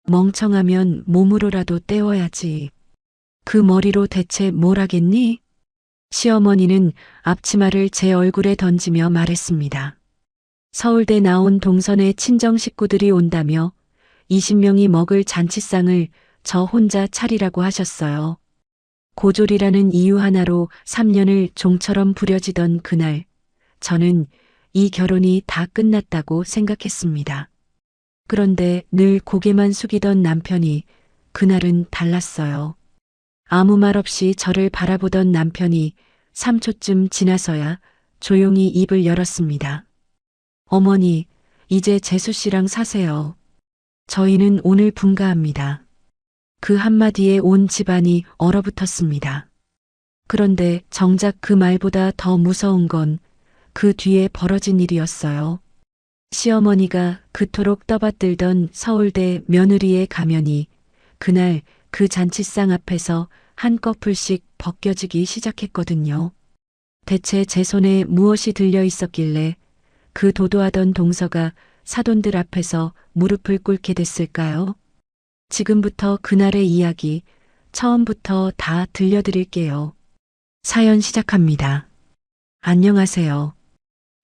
멍청하면 몸으로라도 때워야지. 그 머리로 대체 뭘 하겠니? 시어머니는 앞치마를 제 얼굴에 던지며 말했습니다. 서울대 나온 동선의 친정 식구들이 온다며 20명이 먹을 잔치상을 저 혼자 차리라고 하셨어요. 고졸이라는 이유 하나로 3년을 종처럼 부려지던 그날, 저는 이 결혼이 다 끝났다고 생각했습니다. 그런데 늘 고개만 숙이던 남편이 그날은 달랐어요. 아무 말 없이 저를 바라보던 남편이 3초쯤 지나서야 조용히 입을 열었습니다. 어머니, 이제 재수 씨랑 사세요. 저희는 오늘 분가합니다. 그 한마디에 온 집안이 얼어붙었습니다. 그런데 정작 그 말보다 더 무서운 건 그 뒤에 벌어진 일이었어요. 시어머니가 그토록 떠받들던 서울대 며느리의 가면이 그날 그 잔치상 앞에서 한꺼풀씩 벗겨지기 시작했거든요. 대체 제 손에 무엇이 들려 있었길래 그 도도하던 동서가 사돈들 앞에서 무릎을 꿇게 됐을까요? 지금부터 그날의 이야기 처음부터 다 들려드릴게요. 사연 시작합니다. 안녕하세요.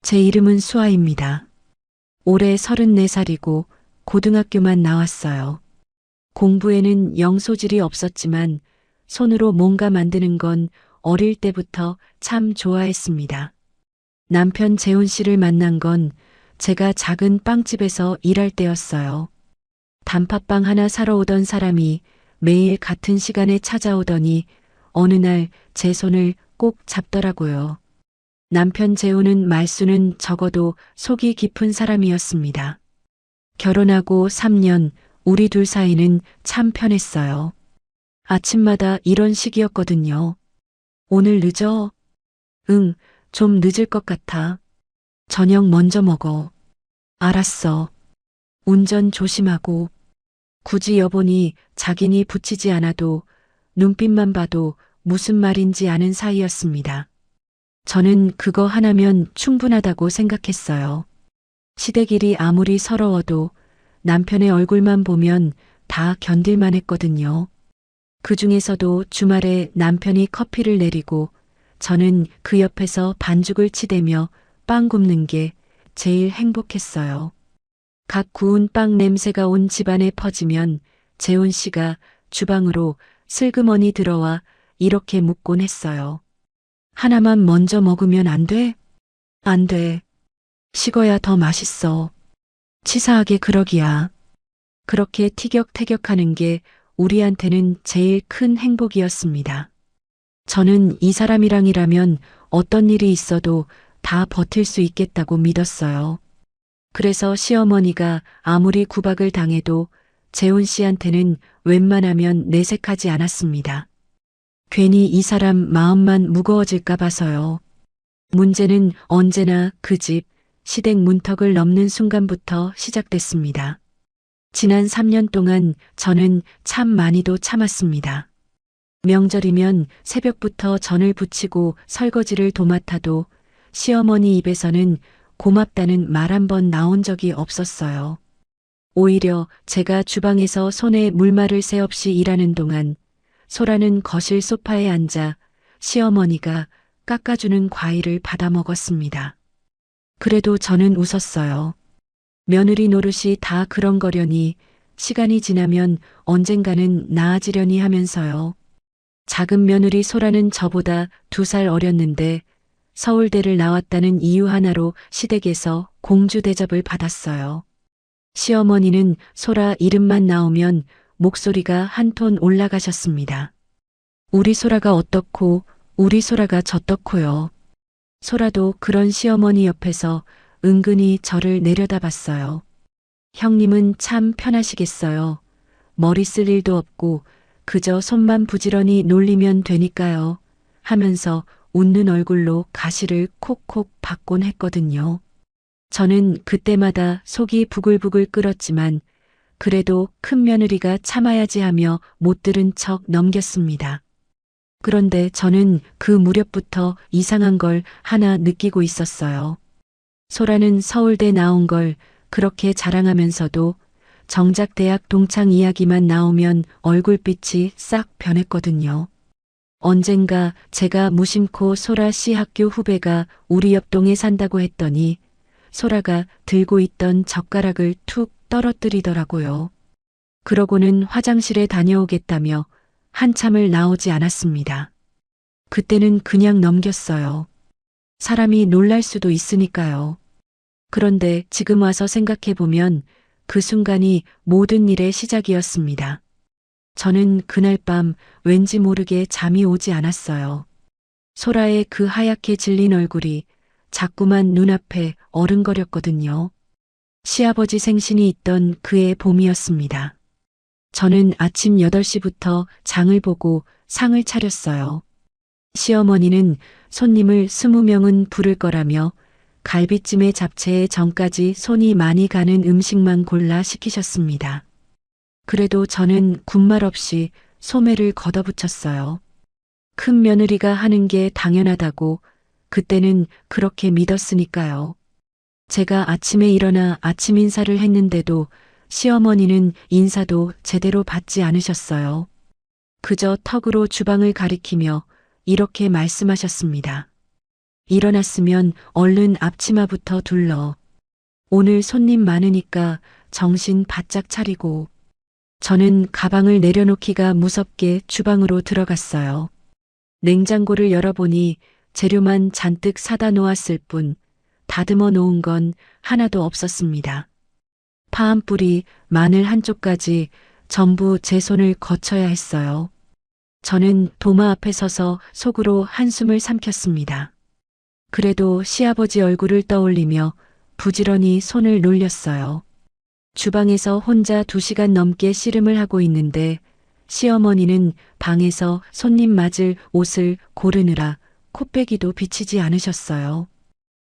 제 이름은 수아입니다. 올해 34살이고 고등학교만 나왔어요. 공부에는 영 소질이 없었지만 손으로 뭔가 만드는 건 어릴 때부터 참 좋아했습니다. 남편 재훈 씨를 만난 건 제가 작은 빵집에서 일할 때였어요. 단팥빵 하나 사러 오던 사람이 매일 같은 시간에 찾아오더니 어느 날 제 손을 꼭 잡더라고요. 남편 재훈은 말수는 적어도 속이 깊은 사람이었습니다. 결혼하고 3년 우리 둘 사이는 참 편했어요. 아침마다 이런 식이었거든요. 오늘 늦어? 응, 좀 늦을 것 같아. 저녁 먼저 먹어. 알았어. 운전 조심하고. 굳이 여보니 자기니 붙이지 않아도 눈빛만 봐도 무슨 말인지 아는 사이였습니다. 저는 그거 하나면 충분하다고 생각했어요. 시댁일이 아무리 서러워도 남편의 얼굴만 보면 다 견딜만 했거든요. 그 중에서도 주말에 남편이 커피를 내리고 저는 그 옆에서 반죽을 치대며 빵 굽는 게 제일 행복했어요. 각 구운 빵 냄새가 온 집안에 퍼지면 재훈 씨가 주방으로 슬그머니 들어와 이렇게 묻곤 했어요. 하나만 먼저 먹으면 안 돼? 안 돼. 식어야 더 맛있어. 치사하게 그러기야. 그렇게 티격태격하는 게 우리한테는 제일 큰 행복이었습니다. 저는 이 사람이랑이라면 어떤 일이 있어도 다 버틸 수 있겠다고 믿었어요. 그래서 시어머니가 아무리 구박을 당해도 재훈 씨한테는 웬만하면 내색하지 않았습니다. 괜히 이 사람 마음만 무거워질까 봐서요. 문제는 언제나 그 집, 시댁 문턱을 넘는 순간부터 시작됐습니다. 지난 3년 동안 저는 참 많이도 참았습니다. 명절이면 새벽부터 전을 부치고 설거지를 도맡아도 시어머니 입에서는 고맙다는 말 한 번 나온 적이 없었어요. 오히려 제가 주방에서 손에 물말을 새 없이 일하는 동안 소라는 거실 소파에 앉아 시어머니가 깎아주는 과일을 받아 먹었습니다. 그래도 저는 웃었어요. 며느리 노릇이 다 그런 거려니 시간이 지나면 언젠가는 나아지려니 하면서요. 작은 며느리 소라는 저보다 2살 어렸는데 서울대를 나왔다는 이유 하나로 시댁에서 공주 대접을 받았어요. 시어머니는 소라 이름만 나오면 목소리가 한 톤 올라가셨습니다. 우리 소라가 어떻고 우리 소라가 저떻고요. 소라도 그런 시어머니 옆에서 은근히 저를 내려다봤어요. 형님은 참 편하시겠어요. 머리 쓸 일도 없고 그저 손만 부지런히 놀리면 되니까요. 하면서 웃는 얼굴로 가시를 콕콕 받곤 했거든요. 저는 그때마다 속이 부글부글 끓었지만 그래도 큰 며느리가 참아야지 하며 못 들은 척 넘겼습니다. 그런데 저는 그 무렵부터 이상한 걸 하나 느끼고 있었어요. 소라는 서울대 나온 걸 그렇게 자랑하면서도 정작 대학 동창 이야기만 나오면 얼굴빛이 싹 변했거든요. 언젠가 제가 무심코 소라 씨 학교 후배가 우리 옆동에 산다고 했더니 소라가 들고 있던 젓가락을 툭 떨어뜨리더라고요. 그러고는 화장실에 다녀오겠다며 한참을 나오지 않았습니다. 그때는 그냥 넘겼어요. 사람이 놀랄 수도 있으니까요. 그런데 지금 와서 생각해보면 그 순간이 모든 일의 시작이었습니다. 저는 그날 밤 왠지 모르게 잠이 오지 않았어요. 소라의 그 하얗게 질린 얼굴이 자꾸만 눈앞에 어른거렸거든요. 시아버지 생신이 있던 그해 봄이었습니다. 저는 아침 8시부터 장을 보고 상을 차렸어요. 시어머니는 손님을 20명은 부를 거라며 갈비찜에 잡채에 전까지 손이 많이 가는 음식만 골라 시키셨습니다. 그래도 저는 군말 없이 소매를 걷어붙였어요. 큰 며느리가 하는 게 당연하다고 그때는 그렇게 믿었으니까요. 제가 아침에 일어나 아침 인사를 했는데도 시어머니는 인사도 제대로 받지 않으셨어요. 그저 턱으로 주방을 가리키며 이렇게 말씀하셨습니다. 일어났으면 얼른 앞치마부터 둘러. 오늘 손님 많으니까 정신 바짝 차리고. 저는 가방을 내려놓기가 무섭게 주방으로 들어갔어요. 냉장고를 열어보니 재료만 잔뜩 사다 놓았을 뿐 다듬어 놓은 건 하나도 없었습니다. 파 한 뿌리, 마늘 한 쪽까지 전부 제 손을 거쳐야 했어요. 저는 도마 앞에 서서 속으로 한숨을 삼켰습니다. 그래도 시아버지 얼굴을 떠올리며 부지런히 손을 놀렸어요. 주방에서 혼자 2시간 넘게 씨름을 하고 있는데 시어머니는 방에서 손님 맞을 옷을 고르느라 코빼기도 비치지 않으셨어요.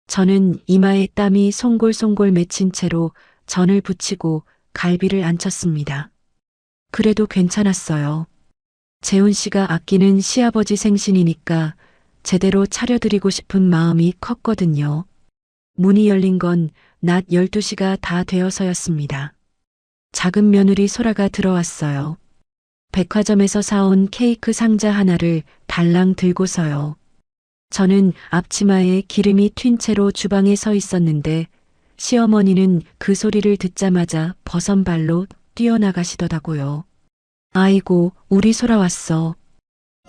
저는 이마에 땀이 송골송골 맺힌 채로 전을 부치고 갈비를 안쳤습니다. 그래도 괜찮았어요. 재훈 씨가 아끼는 시아버지 생신이니까 제대로 차려드리고 싶은 마음이 컸거든요. 문이 열린 건 낮 12시가 다 되어서였습니다. 작은 며느리 소라가 들어왔어요. 백화점에서 사온 케이크 상자 하나를 달랑 들고서요. 저는 앞치마에 기름이 튄 채로 주방에 서 있었는데 시어머니는 그 소리를 듣자마자 버선발로 뛰어나가시더라고요. 아이고, 우리 소라 왔어.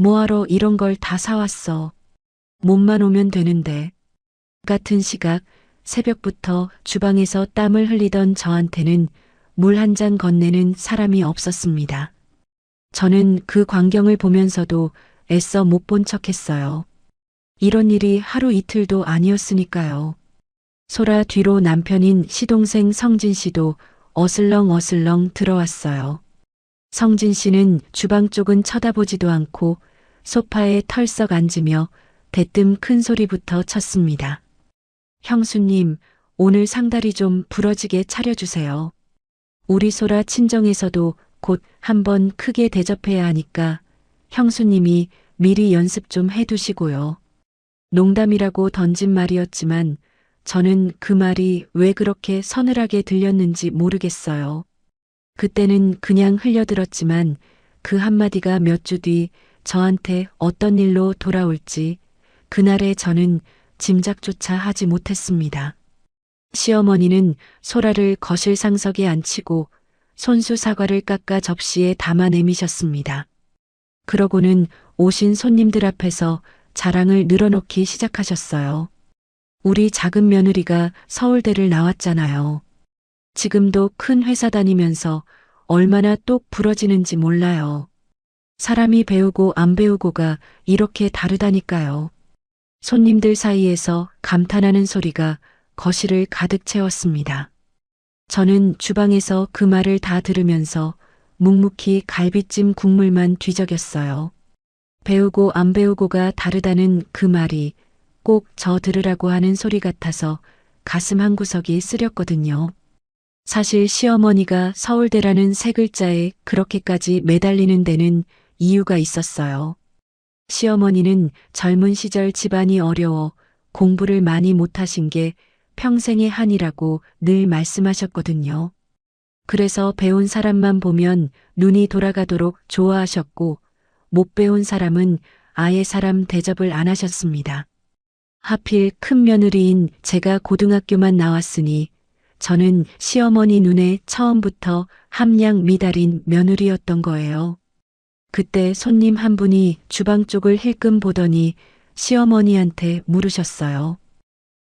뭐하러 이런 걸 다 사왔어. 몸만 오면 되는데. 같은 시각 새벽부터 주방에서 땀을 흘리던 저한테는 물 한 잔 건네는 사람이 없었습니다. 저는 그 광경을 보면서도 애써 못 본 척했어요. 이런 일이 하루 이틀도 아니었으니까요. 소라 뒤로 남편인 시동생 성진 씨도 어슬렁어슬렁 들어왔어요. 성진 씨는 주방 쪽은 쳐다보지도 않고 소파에 털썩 앉으며 대뜸 큰 소리부터 쳤습니다. 형수님, 오늘 상다리 좀 부러지게 차려주세요. 우리 소라 친정에서도 곧 한번 크게 대접해야 하니까 형수님이 미리 연습 좀 해두시고요. 농담이라고 던진 말이었지만 저는 그 말이 왜 그렇게 서늘하게 들렸는지 모르겠어요. 그때는 그냥 흘려들었지만 그 한마디가 몇 주 뒤 저한테 어떤 일로 돌아올지 그날에 저는 짐작조차 하지 못했습니다. 시어머니는 소라를 거실 상석에 앉히고 손수 사과를 깎아 접시에 담아 내미셨습니다. 그러고는 오신 손님들 앞에서 자랑을 늘어놓기 시작하셨어요. 우리 작은 며느리가 서울대를 나왔잖아요. 지금도 큰 회사 다니면서 얼마나 똑 부러지는지 몰라요. 사람이 배우고 안 배우고가 이렇게 다르다니까요. 손님들 사이에서 감탄하는 소리가 거실을 가득 채웠습니다. 저는 주방에서 그 말을 다 들으면서 묵묵히 갈비찜 국물만 뒤적였어요. 배우고 안 배우고가 다르다는 그 말이 꼭 저 들으라고 하는 소리 같아서 가슴 한구석이 쓰렸거든요. 사실 시어머니가 서울대라는 세 글자에 그렇게까지 매달리는 데는 이유가 있었어요. 시어머니는 젊은 시절 집안이 어려워 공부를 많이 못하신 게 평생의 한이라고 늘 말씀하셨거든요. 그래서 배운 사람만 보면 눈이 돌아가도록 좋아하셨고 못 배운 사람은 아예 사람 대접을 안 하셨습니다. 하필 큰 며느리인 제가 고등학교만 나왔으니 저는 시어머니 눈에 처음부터 함량 미달인 며느리였던 거예요. 그때 손님 한 분이 주방 쪽을 힐끔 보더니 시어머니한테 물으셨어요.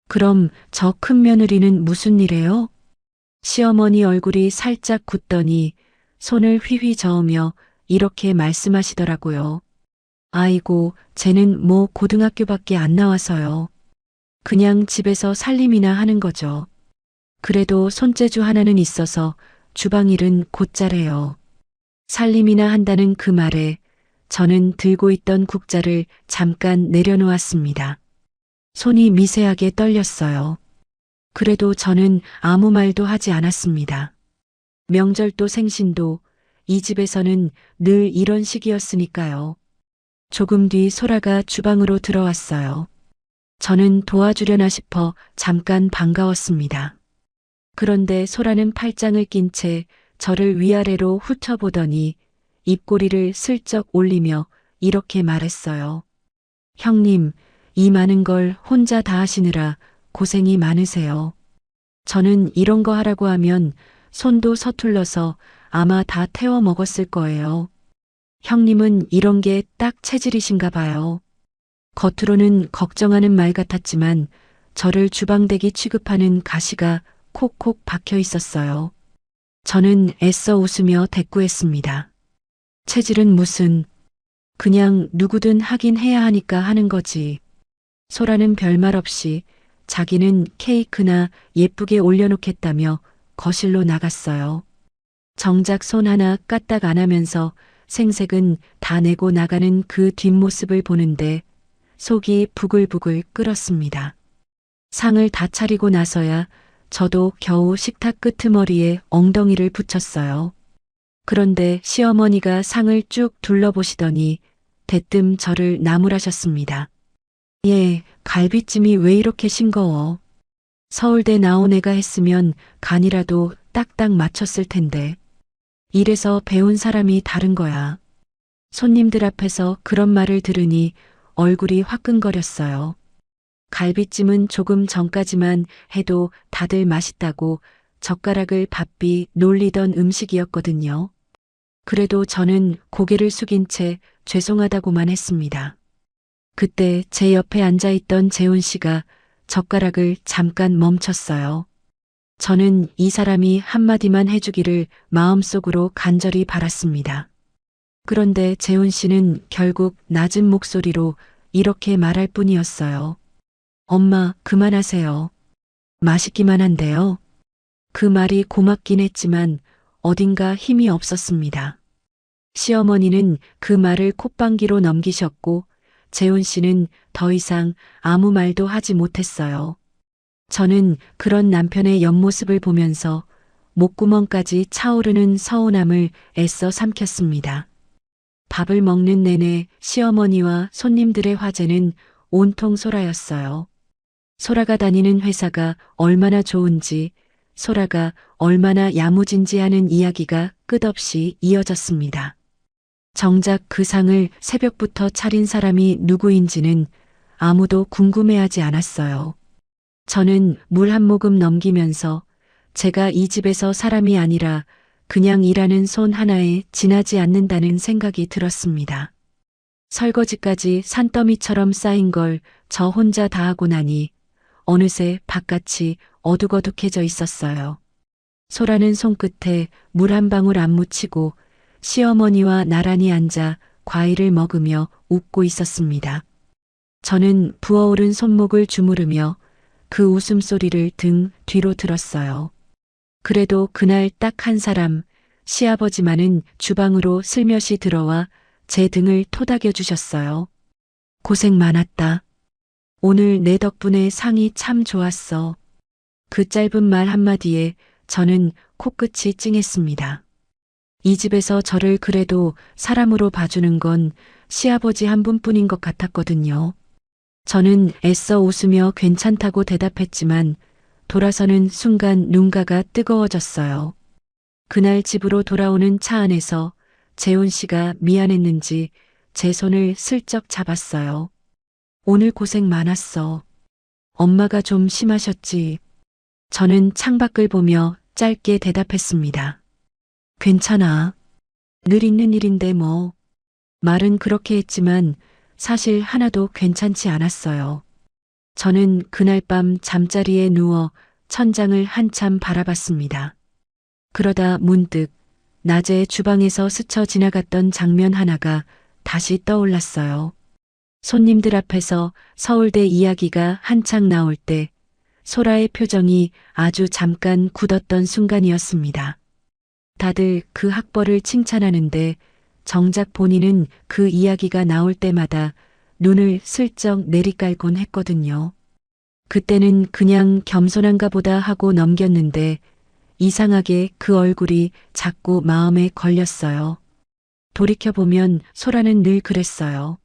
그럼 저 큰 며느리는 무슨 일해요? 시어머니 얼굴이 살짝 굳더니 손을 휘휘 저으며 이렇게 말씀하시더라고요. 아이고, 쟤는 뭐 고등학교밖에 안 나와서요. 그냥 집에서 살림이나 하는 거죠. 그래도 손재주 하나는 있어서 주방 일은 곧잘해요. 살림이나 한다는 그 말에 저는 들고 있던 국자를 잠깐 내려놓았습니다. 손이 미세하게 떨렸어요. 그래도 저는 아무 말도 하지 않았습니다. 명절도 생신도 이 집에서는 늘 이런 식이었으니까요. 조금 뒤 소라가 주방으로 들어왔어요. 저는 도와주려나 싶어 잠깐 반가웠습니다. 그런데 소라는 팔짱을 낀 채 저를 위아래로 훑어보더니 입꼬리를 슬쩍 올리며 이렇게 말했어요. 형님, 이 많은 걸 혼자 다 하시느라 고생이 많으세요. 저는 이런 거 하라고 하면 손도 서툴러서 아마 다 태워 먹었을 거예요. 형님은 이런 게 딱 체질이신가 봐요. 겉으로는 걱정하는 말 같았지만 저를 주방대기 취급하는 가시가 콕콕 박혀 있었어요. 저는 애써 웃으며 대꾸했습니다. 체질은 무슨, 그냥 누구든 하긴 해야 하니까 하는 거지. 소라는 별말 없이 자기는 케이크나 예쁘게 올려놓겠다며 거실로 나갔어요. 정작 손 하나 까딱 안 하면서 생색은 다 내고 나가는 그 뒷모습을 보는데 속이 부글부글 끓었습니다. 상을 다 차리고 나서야 저도 겨우 식탁 끄트머리에 엉덩이를 붙였어요. 그런데 시어머니가 상을 쭉 둘러보시더니 대뜸 저를 나무라셨습니다. 예, 갈비찜이 왜 이렇게 싱거워. 서울대 나온 애가 했으면 간이라도 딱딱 맞췄을 텐데. 이래서 배운 사람이 다른 거야. 손님들 앞에서 그런 말을 들으니 얼굴이 화끈거렸어요. 갈비찜은 조금 전까지만 해도 다들 맛있다고 젓가락을 바삐 놀리던 음식이었거든요. 그래도 저는 고개를 숙인 채 죄송하다고만 했습니다. 그때 제 옆에 앉아있던 재훈 씨가 젓가락을 잠깐 멈췄어요. 저는 이 사람이 한마디만 해주기를 마음속으로 간절히 바랐습니다. 그런데 재훈 씨는 결국 낮은 목소리로 이렇게 말할 뿐이었어요. 엄마, 그만하세요. 맛있기만 한데요. 그 말이 고맙긴 했지만 어딘가 힘이 없었습니다. 시어머니는 그 말을 콧방귀로 넘기셨고 재훈 씨는 더 이상 아무 말도 하지 못했어요. 저는 그런 남편의 옆모습을 보면서 목구멍까지 차오르는 서운함을 애써 삼켰습니다. 밥을 먹는 내내 시어머니와 손님들의 화제는 온통 소라였어요. 소라가 다니는 회사가 얼마나 좋은지, 소라가 얼마나 야무진지 하는 이야기가 끝없이 이어졌습니다. 정작 그 상을 새벽부터 차린 사람이 누구인지는 아무도 궁금해하지 않았어요. 저는 물 한 모금 넘기면서 제가 이 집에서 사람이 아니라 그냥 일하는 손 하나에 지나지 않는다는 생각이 들었습니다. 설거지까지 산더미처럼 쌓인 걸 저 혼자 다 하고 나니 어느새 바깥이 어둑어둑해져 있었어요. 소라는 손끝에 물 한 방울 안 묻히고 시어머니와 나란히 앉아 과일을 먹으며 웃고 있었습니다. 저는 부어오른 손목을 주무르며 그 웃음소리를 등 뒤로 들었어요. 그래도 그날 딱 한 사람, 시아버지만은 주방으로 슬며시 들어와 제 등을 토닥여 주셨어요. 고생 많았다. 오늘 내 덕분에 상이 참 좋았어. 그 짧은 말 한마디에 저는 코끝이 찡했습니다. 이 집에서 저를 그래도 사람으로 봐주는 건 시아버지 한 분뿐인 것 같았거든요. 저는 애써 웃으며 괜찮다고 대답했지만 돌아서는 순간 눈가가 뜨거워졌어요. 그날 집으로 돌아오는 차 안에서 재훈 씨가 미안했는지 제 손을 슬쩍 잡았어요. 오늘 고생 많았어. 엄마가 좀 심하셨지. 저는 창밖을 보며 짧게 대답했습니다. 괜찮아. 늘 있는 일인데 뭐. 말은 그렇게 했지만 사실 하나도 괜찮지 않았어요. 저는 그날 밤 잠자리에 누워 천장을 한참 바라봤습니다. 그러다 문득 낮에 주방에서 스쳐 지나갔던 장면 하나가 다시 떠올랐어요. 손님들 앞에서 서울대 이야기가 한창 나올 때 소라의 표정이 아주 잠깐 굳었던 순간이었습니다. 다들 그 학벌을 칭찬하는데 정작 본인은 그 이야기가 나올 때마다 눈을 슬쩍 내리깔곤 했거든요. 그때는 그냥 겸손한가 보다 하고 넘겼는데 이상하게 그 얼굴이 자꾸 마음에 걸렸어요. 돌이켜보면 소라는 늘 그랬어요.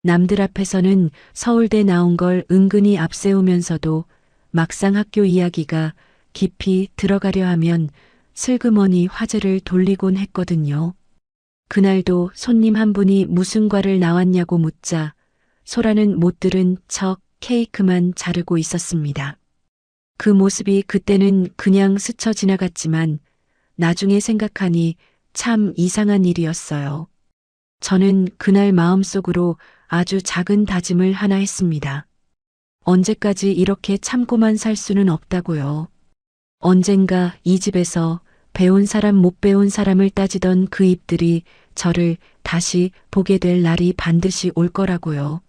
남들 앞에서는 서울대 나온 걸 은근히 앞세우면서도 막상 학교 이야기가 깊이 들어가려 하면 슬그머니 화제를 돌리곤 했거든요. 그날도 손님 한 분이 무슨 과를 나왔냐고 묻자 소라는 못 들은 척 케이크만 자르고 있었습니다. 그 모습이 그때는 그냥 스쳐 지나갔지만 나중에 생각하니 참 이상한 일이었어요. 저는 그날 마음속으로 아주 작은 다짐을 하나 했습니다. 언제까지 이렇게 참고만 살 수는 없다고요. 언젠가 이 집에서 배운 사람 못 배운 사람을 따지던 그 입들이 저를 다시 보게 될 날이 반드시 올 거라고요.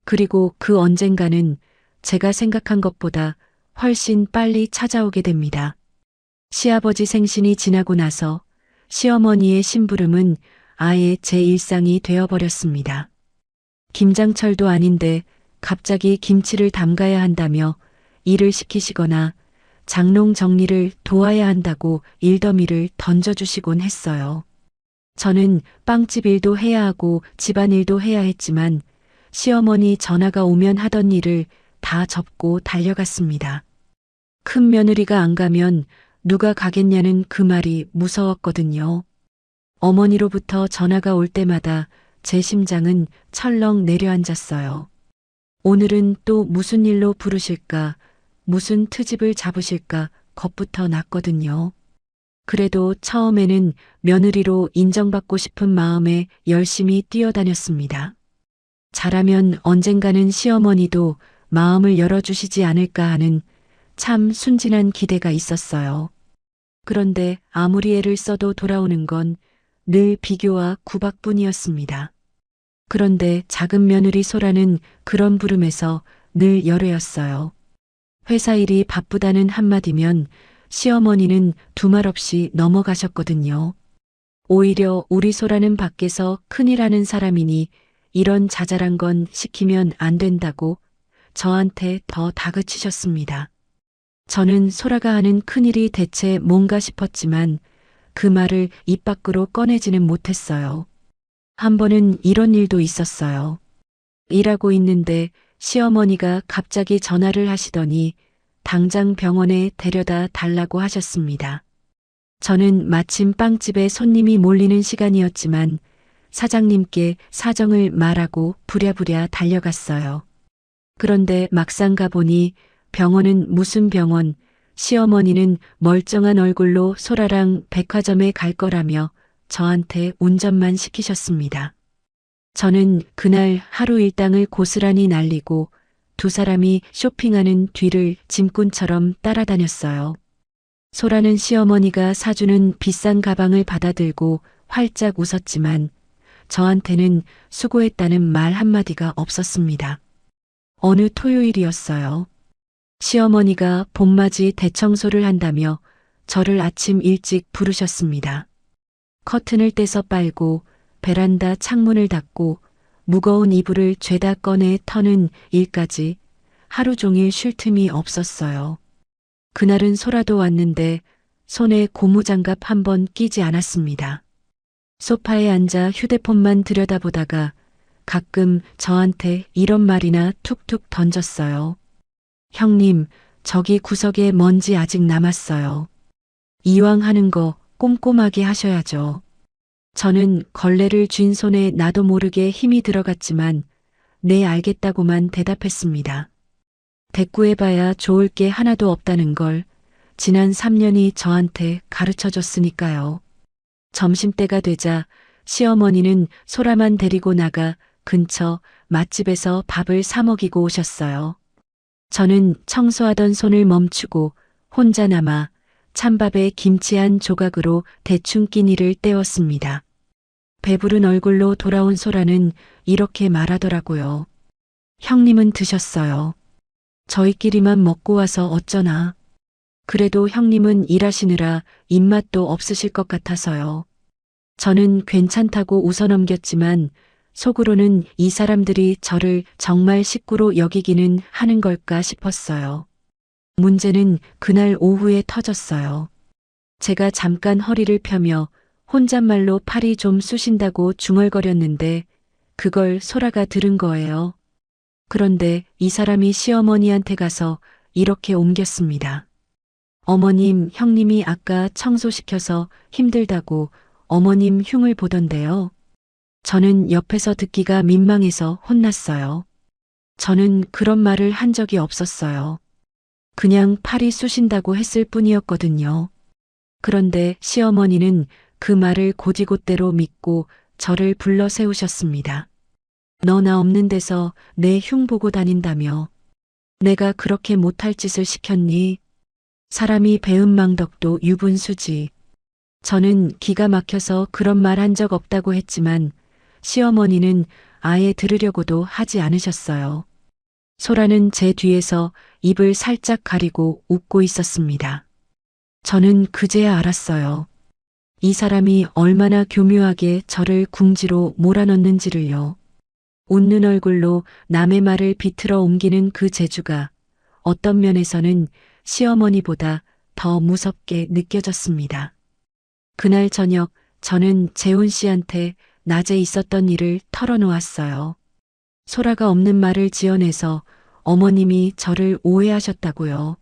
그리고 그 언젠가는 제가 생각한 것보다 훨씬 빨리 찾아오게 됩니다. 시아버지 생신이 지나고 나서 시어머니의 심부름은 아예 제 일상이 되어버렸습니다. 김장철도 아닌데 갑자기 김치를 담가야 한다며 일을 시키시거나 장롱 정리를 도와야 한다고 일더미를 던져주시곤 했어요. 저는 빵집 일도 해야 하고 집안일도 해야 했지만 시어머니 전화가 오면 하던 일을 다 접고 달려갔습니다. 큰 며느리가 안 가면 누가 가겠냐는 그 말이 무서웠거든요. 어머니로부터 전화가 올 때마다 제 심장은 철렁 내려앉았어요. 오늘은 또 무슨 일로 부르실까, 무슨 트집을 잡으실까 겁부터 났거든요. 그래도 처음에는 며느리로 인정받고 싶은 마음에 열심히 뛰어다녔습니다. 잘하면 언젠가는 시어머니도 마음을 열어주시지 않을까 하는 참 순진한 기대가 있었어요. 그런데 아무리 애를 써도 돌아오는 건 늘 비교와 구박뿐이었습니다. 그런데 작은 며느리 소라는 그런 부름에서 늘 열애였어요. 회사 일이 바쁘다는 한마디면 시어머니는 두말 없이 넘어가셨거든요. 오히려 우리 소라는 밖에서 큰일 하는 사람이니 이런 자잘한 건 시키면 안 된다고 저한테 더 다그치셨습니다. 저는 소라가 하는 큰일이 대체 뭔가 싶었지만 그 말을 입 밖으로 꺼내지는 못했어요. 한 번은 이런 일도 있었어요. 일하고 있는데 시어머니가 갑자기 전화를 하시더니 당장 병원에 데려다 달라고 하셨습니다. 저는 마침 빵집에 손님이 몰리는 시간이었지만 사장님께 사정을 말하고 부랴부랴 달려갔어요. 그런데 막상 가보니 병원은 무슨 병원, 시어머니는 멀쩡한 얼굴로 소라랑 백화점에 갈 거라며 저한테 운전만 시키셨습니다. 저는 그날 하루 일당을 고스란히 날리고 두 사람이 쇼핑하는 뒤를 짐꾼처럼 따라다녔어요. 소라는 시어머니가 사주는 비싼 가방을 받아들고 활짝 웃었지만 저한테는 수고했다는 말 한마디가 없었습니다. 어느 토요일이었어요. 시어머니가 봄맞이 대청소를 한다며 저를 아침 일찍 부르셨습니다. 커튼을 떼서 빨고 베란다 창문을 닫고 무거운 이불을 죄다 꺼내 터는 일까지 하루 종일 쉴 틈이 없었어요. 그날은 소라도 왔는데 손에 고무장갑 한 번 끼지 않았습니다. 소파에 앉아 휴대폰만 들여다보다가 가끔 저한테 이런 말이나 툭툭 던졌어요. 형님, 저기 구석에 먼지 아직 남았어요. 이왕 하는 거 꼼꼼하게 하셔야죠. 저는 걸레를 쥔 손에 나도 모르게 힘이 들어갔지만 네 알겠다고만 대답했습니다. 대꾸해봐야 좋을 게 하나도 없다는 걸 지난 3년이 저한테 가르쳐 줬으니까요. 점심때가 되자 시어머니는 소라만 데리고 나가 근처 맛집에서 밥을 사 먹이고 오셨어요. 저는 청소하던 손을 멈추고 혼자 남아 찬밥에 김치 한 조각으로 대충 끼니를 때웠습니다. 배부른 얼굴로 돌아온 소라는 이렇게 말하더라고요. 형님은 드셨어요. 저희끼리만 먹고 와서 어쩌나. 그래도 형님은 일하시느라 입맛도 없으실 것 같아서요. 저는 괜찮다고 웃어넘겼지만 속으로는 이 사람들이 저를 정말 식구로 여기기는 하는 걸까 싶었어요. 문제는 그날 오후에 터졌어요. 제가 잠깐 허리를 펴며 혼잣말로 팔이 좀 쑤신다고 중얼거렸는데 그걸 소라가 들은 거예요. 그런데 이 사람이 시어머니한테 가서 이렇게 옮겼습니다. 어머님, 형님이 아까 청소시켜서 힘들다고 어머님 흉을 보던데요. 저는 옆에서 듣기가 민망해서 혼났어요. 저는 그런 말을 한 적이 없었어요. 그냥 팔이 쑤신다고 했을 뿐이었거든요. 그런데 시어머니는 그 말을 곧이곧대로 믿고 저를 불러 세우셨습니다. 너나 없는 데서 내 흉 보고 다닌다며. 내가 그렇게 못할 짓을 시켰니? 사람이 배은 망덕도 유분수지. 저는 기가 막혀서 그런 말 한 적 없다고 했지만 시어머니는 아예 들으려고도 하지 않으셨어요. 소라는 제 뒤에서 입을 살짝 가리고 웃고 있었습니다. 저는 그제야 알았어요. 이 사람이 얼마나 교묘하게 저를 궁지로 몰아넣는지를요. 웃는 얼굴로 남의 말을 비틀어 옮기는 그 재주가 어떤 면에서는 시어머니보다 더 무섭게 느껴졌습니다. 그날 저녁 저는 재훈 씨한테 낮에 있었던 일을 털어놓았어요. 소라가 없는 말을 지어내서 어머님이 저를 오해하셨다고요.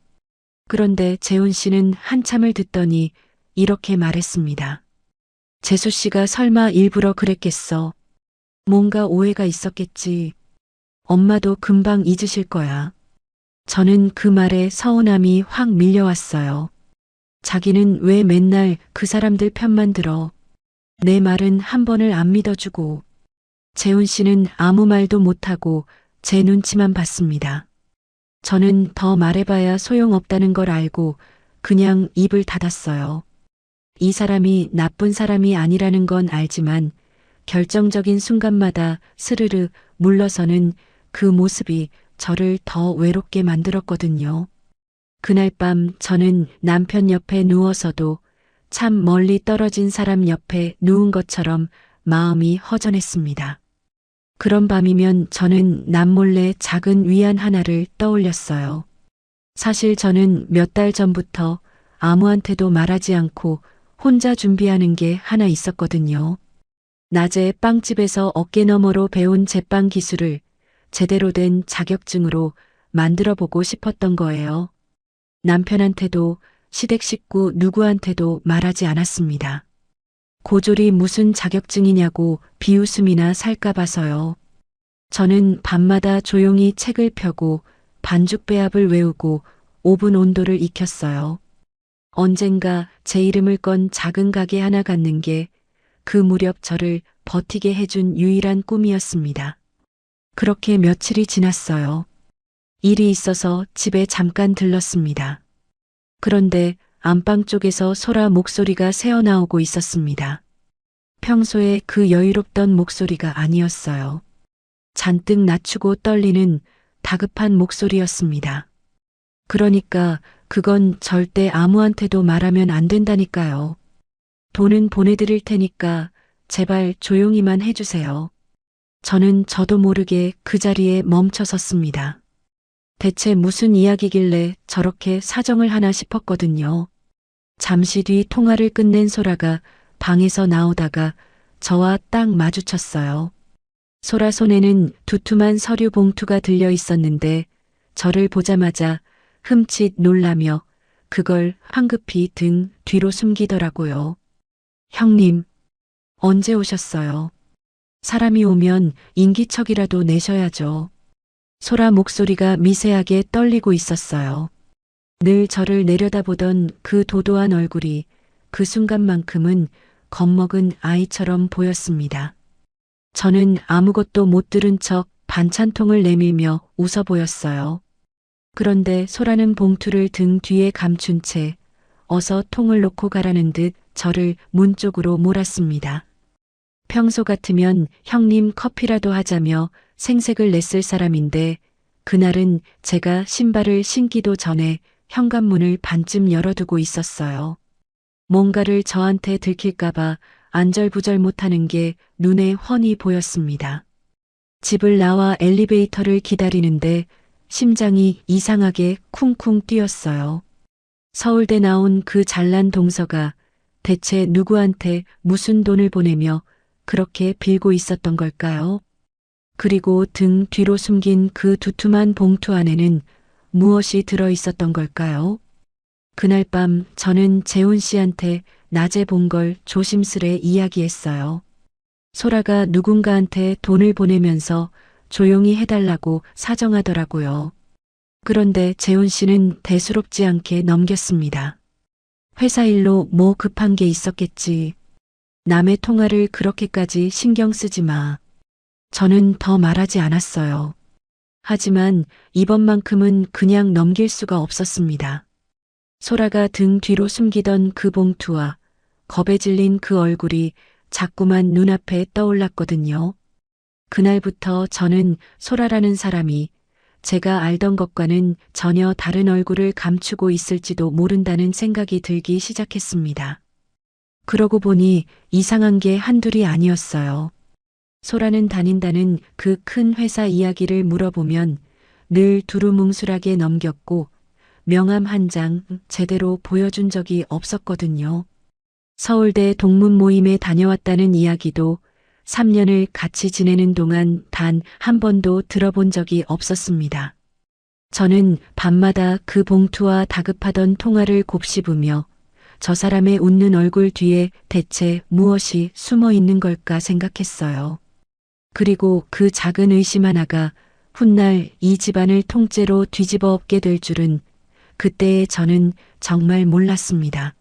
그런데 재훈 씨는 한참을 듣더니 이렇게 말했습니다. 재수 씨가 설마 일부러 그랬겠어. 뭔가 오해가 있었겠지. 엄마도 금방 잊으실 거야. 저는 그 말에 서운함이 확 밀려왔어요. 자기는 왜 맨날 그 사람들 편만 들어. 내 말은 한 번을 안 믿어주고. 재훈 씨는 아무 말도 못하고 제 눈치만 봤습니다. 저는 더 말해봐야 소용없다는 걸 알고 그냥 입을 닫았어요. 이 사람이 나쁜 사람이 아니라는 건 알지만 결정적인 순간마다 스르르 물러서는 그 모습이 저를 더 외롭게 만들었거든요. 그날 밤 저는 남편 옆에 누워서도 참 멀리 떨어진 사람 옆에 누운 것처럼 마음이 허전했습니다. 그런 밤이면 저는 남몰래 작은 위안 하나를 떠올렸어요. 사실 저는 몇 달 전부터 아무한테도 말하지 않고 혼자 준비하는 게 하나 있었거든요. 낮에 빵집에서 어깨너머로 배운 제빵 기술을 제대로 된 자격증으로 만들어 보고 싶었던 거예요. 남편한테도 시댁 식구 누구한테도 말하지 않았습니다. 고졸이 무슨 자격증이냐고 비웃음이나 살까 봐서요. 저는 밤마다 조용히 책을 펴고 반죽배합을 외우고 오븐 온도를 익혔어요. 언젠가 제 이름을 건 작은 가게 하나 갖는 게 그 무렵 저를 버티게 해준 유일한 꿈이었습니다. 그렇게 며칠이 지났어요. 일이 있어서 집에 잠깐 들렀습니다. 그런데 안방 쪽에서 소라 목소리가 새어나오고 있었습니다. 평소에 그 여유롭던 목소리가 아니었어요. 잔뜩 낮추고 떨리는 다급한 목소리였습니다. 그러니까 그건 절대 아무한테도 말하면 안 된다니까요. 돈은 보내드릴 테니까 제발 조용히만 해주세요. 저는 저도 모르게 그 자리에 멈춰 섰습니다. 대체 무슨 이야기길래 저렇게 사정을 하나 싶었거든요. 잠시 뒤 통화를 끝낸 소라가 방에서 나오다가 저와 딱 마주쳤어요. 소라 손에는 두툼한 서류 봉투가 들려 있었는데 저를 보자마자 흠칫 놀라며 그걸 황급히 등 뒤로 숨기더라고요. 형님, 언제 오셨어요? 사람이 오면 인기척이라도 내셔야죠. 소라 목소리가 미세하게 떨리고 있었어요. 늘 저를 내려다보던 그 도도한 얼굴이 그 순간만큼은 겁먹은 아이처럼 보였습니다. 저는 아무것도 못 들은 척 반찬통을 내밀며 웃어 보였어요. 그런데 소라는 봉투를 등 뒤에 감춘 채 어서 통을 놓고 가라는 듯 저를 문 쪽으로 몰았습니다. 평소 같으면 형님 커피라도 하자며 생색을 냈을 사람인데 그날은 제가 신발을 신기도 전에 현관문을 반쯤 열어두고 있었어요. 뭔가를 저한테 들킬까봐 안절부절 못하는 게 눈에 훤히 보였습니다. 집을 나와 엘리베이터를 기다리는데 심장이 이상하게 쿵쿵 뛰었어요. 서울대 나온 그 잘난 동서가 대체 누구한테 무슨 돈을 보내며 그렇게 빌고 있었던 걸까요? 그리고 등 뒤로 숨긴 그 두툼한 봉투 안에는 무엇이 들어 있었던 걸까요? 그날 밤 저는 재훈 씨한테 낮에 본 걸 조심스레 이야기했어요. 소라가 누군가한테 돈을 보내면서 조용히 해달라고 사정하더라고요. 그런데 재훈 씨는 대수롭지 않게 넘겼습니다. 회사 일로 뭐 급한 게 있었겠지. 남의 통화를 그렇게까지 신경 쓰지 마. 저는 더 말하지 않았어요. 하지만 이번만큼은 그냥 넘길 수가 없었습니다. 소라가 등 뒤로 숨기던 그 봉투와 겁에 질린 그 얼굴이 자꾸만 눈앞에 떠올랐거든요. 그날부터 저는 소라라는 사람이 제가 알던 것과는 전혀 다른 얼굴을 감추고 있을지도 모른다는 생각이 들기 시작했습니다. 그러고 보니 이상한 게 한둘이 아니었어요. 소라는 다닌다는 그 큰 회사 이야기를 물어보면 늘 두루뭉술하게 넘겼고 명함 한 장 제대로 보여준 적이 없었거든요. 서울대 동문 모임에 다녀왔다는 이야기도 3년을 같이 지내는 동안 단 한 번도 들어본 적이 없었습니다. 저는 밤마다 그 봉투와 다급하던 통화를 곱씹으며 저 사람의 웃는 얼굴 뒤에 대체 무엇이 숨어 있는 걸까 생각했어요. 그리고 그 작은 의심 하나가 훗날 이 집안을 통째로 뒤집어 엎게 될 줄은 그때의 저는 정말 몰랐습니다.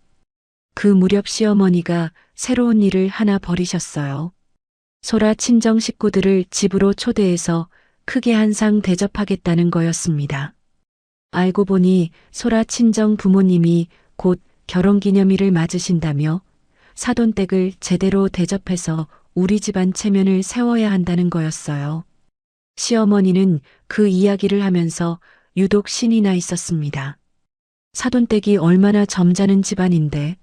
그 무렵 시어머니가 새로운 일을 하나 벌이셨어요. 소라 친정 식구들을 집으로 초대해서 크게 한상 대접하겠다는 거였습니다. 알고 보니 소라 친정 부모님이 곧 결혼기념일을 맞으신다며 사돈댁을 제대로 대접해서 우리 집안 체면을 세워야 한다는 거였어요. 시어머니는 그 이야기를 하면서 유독 신이 나 있었습니다. 사돈댁이 얼마나 점잖은 집안인데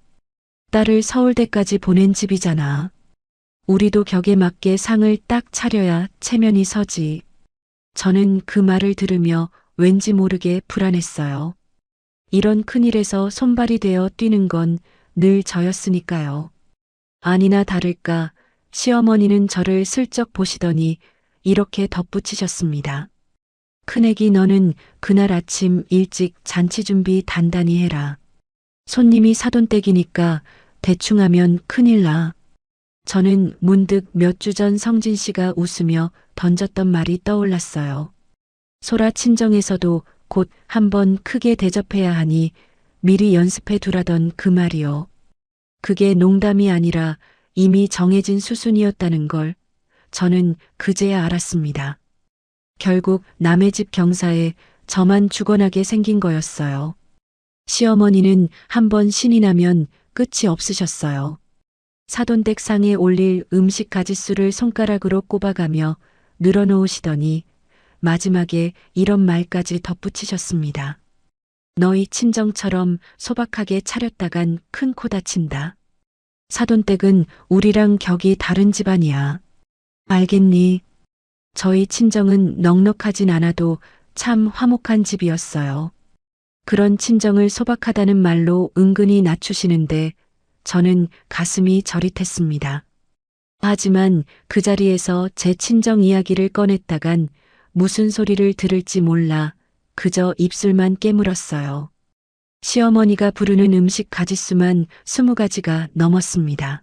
딸을 서울대까지 보낸 집이잖아. 우리도 격에 맞게 상을 딱 차려야 체면이 서지. 저는 그 말을 들으며 왠지 모르게 불안했어요. 이런 큰일에서 손발이 되어 뛰는 건 늘 저였으니까요. 아니나 다를까 시어머니는 저를 슬쩍 보시더니 이렇게 덧붙이셨습니다. 큰애기 너는 그날 아침 일찍 잔치 준비 단단히 해라. 손님이 사돈댁이니까 대충 하면 큰일 나. 저는 문득 몇 주 전 성진 씨가 웃으며 던졌던 말이 떠올랐어요. 소라 친정에서도 곧 한번 크게 대접해야 하니 미리 연습해 두라던 그 말이요. 그게 농담이 아니라 이미 정해진 수순이었다는 걸 저는 그제야 알았습니다. 결국 남의 집 경사에 저만 죽어나게 생긴 거였어요. 시어머니는 한번 신이 나면 끝이 없으셨어요. 사돈댁 상에 올릴 음식 가짓수를 손가락으로 꼽아가며 늘어놓으시더니 마지막에 이런 말까지 덧붙이셨습니다. 너희 친정처럼 소박하게 차렸다간 큰 코 다친다. 사돈댁은 우리랑 격이 다른 집안이야. 알겠니? 저희 친정은 넉넉하진 않아도 참 화목한 집이었어요. 그런 친정을 소박하다는 말로 은근히 낮추시는데 저는 가슴이 저릿했습니다. 하지만 그 자리에서 제 친정 이야기를 꺼냈다간 무슨 소리를 들을지 몰라 그저 입술만 깨물었어요. 시어머니가 부르는 음식 가짓수만 20가지가 넘었습니다.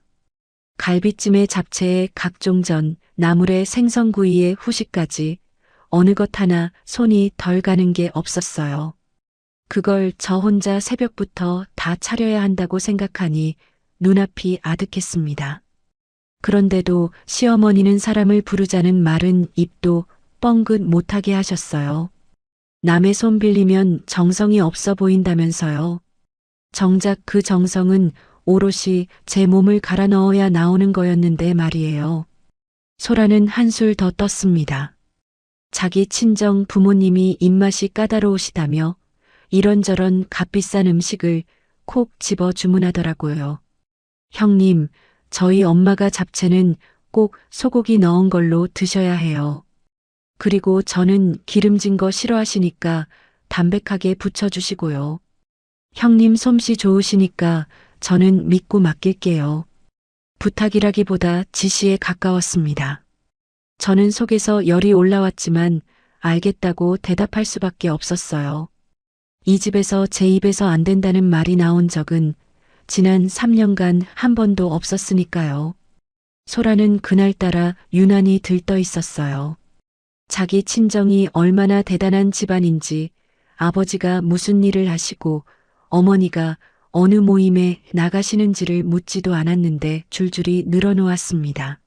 갈비찜에 잡채에 각종전, 나물에 생선구이에 후식까지 어느 것 하나 손이 덜 가는 게 없었어요. 그걸 저 혼자 새벽부터 다 차려야 한다고 생각하니 눈앞이 아득했습니다. 그런데도 시어머니는 사람을 부르자는 말은 입도 뻥긋 못하게 하셨어요. 남의 손 빌리면 정성이 없어 보인다면서요. 정작 그 정성은 오롯이 제 몸을 갈아 넣어야 나오는 거였는데 말이에요. 소라는 한술 더 떴습니다. 자기 친정 부모님이 입맛이 까다로우시다며 이런저런 값비싼 음식을 콕 집어 주문하더라고요. 형님, 저희 엄마가 잡채는 꼭 소고기 넣은 걸로 드셔야 해요. 그리고 저는 기름진 거 싫어하시니까 담백하게 부쳐주시고요. 형님 솜씨 좋으시니까 저는 믿고 맡길게요. 부탁이라기보다 지시에 가까웠습니다. 저는 속에서 열이 올라왔지만 알겠다고 대답할 수밖에 없었어요. 이 집에서 제 입에서 안 된다는 말이 나온 적은 지난 3년간 한 번도 없었으니까요. 소라는 그날따라 유난히 들떠 있었어요. 자기 친정이 얼마나 대단한 집안인지, 아버지가 무슨 일을 하시고 어머니가 어느 모임에 나가시는지를 묻지도 않았는데 줄줄이 늘어놓았습니다.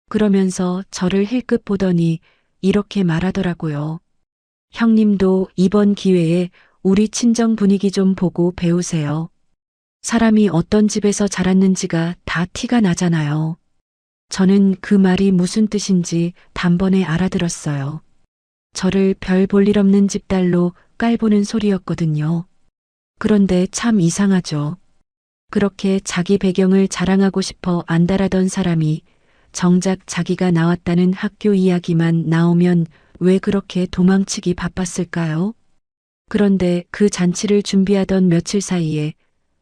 그러면서 저를 힐끗 보더니 이렇게 말하더라고요. 형님도 이번 기회에 우리 친정 분위기 좀 보고 배우세요. 사람이 어떤 집에서 자랐는지가 다 티가 나잖아요. 저는 그 말이 무슨 뜻인지 단번에 알아들었어요. 저를 별 볼 일 없는 집딸로 깔보는 소리였거든요. 그런데 참 이상하죠. 그렇게 자기 배경을 자랑하고 싶어 안달하던 사람이 정작 자기가 나왔다는 학교 이야기만 나오면 왜 그렇게 도망치기 바빴을까요? 그런데 그 잔치를 준비하던 며칠 사이에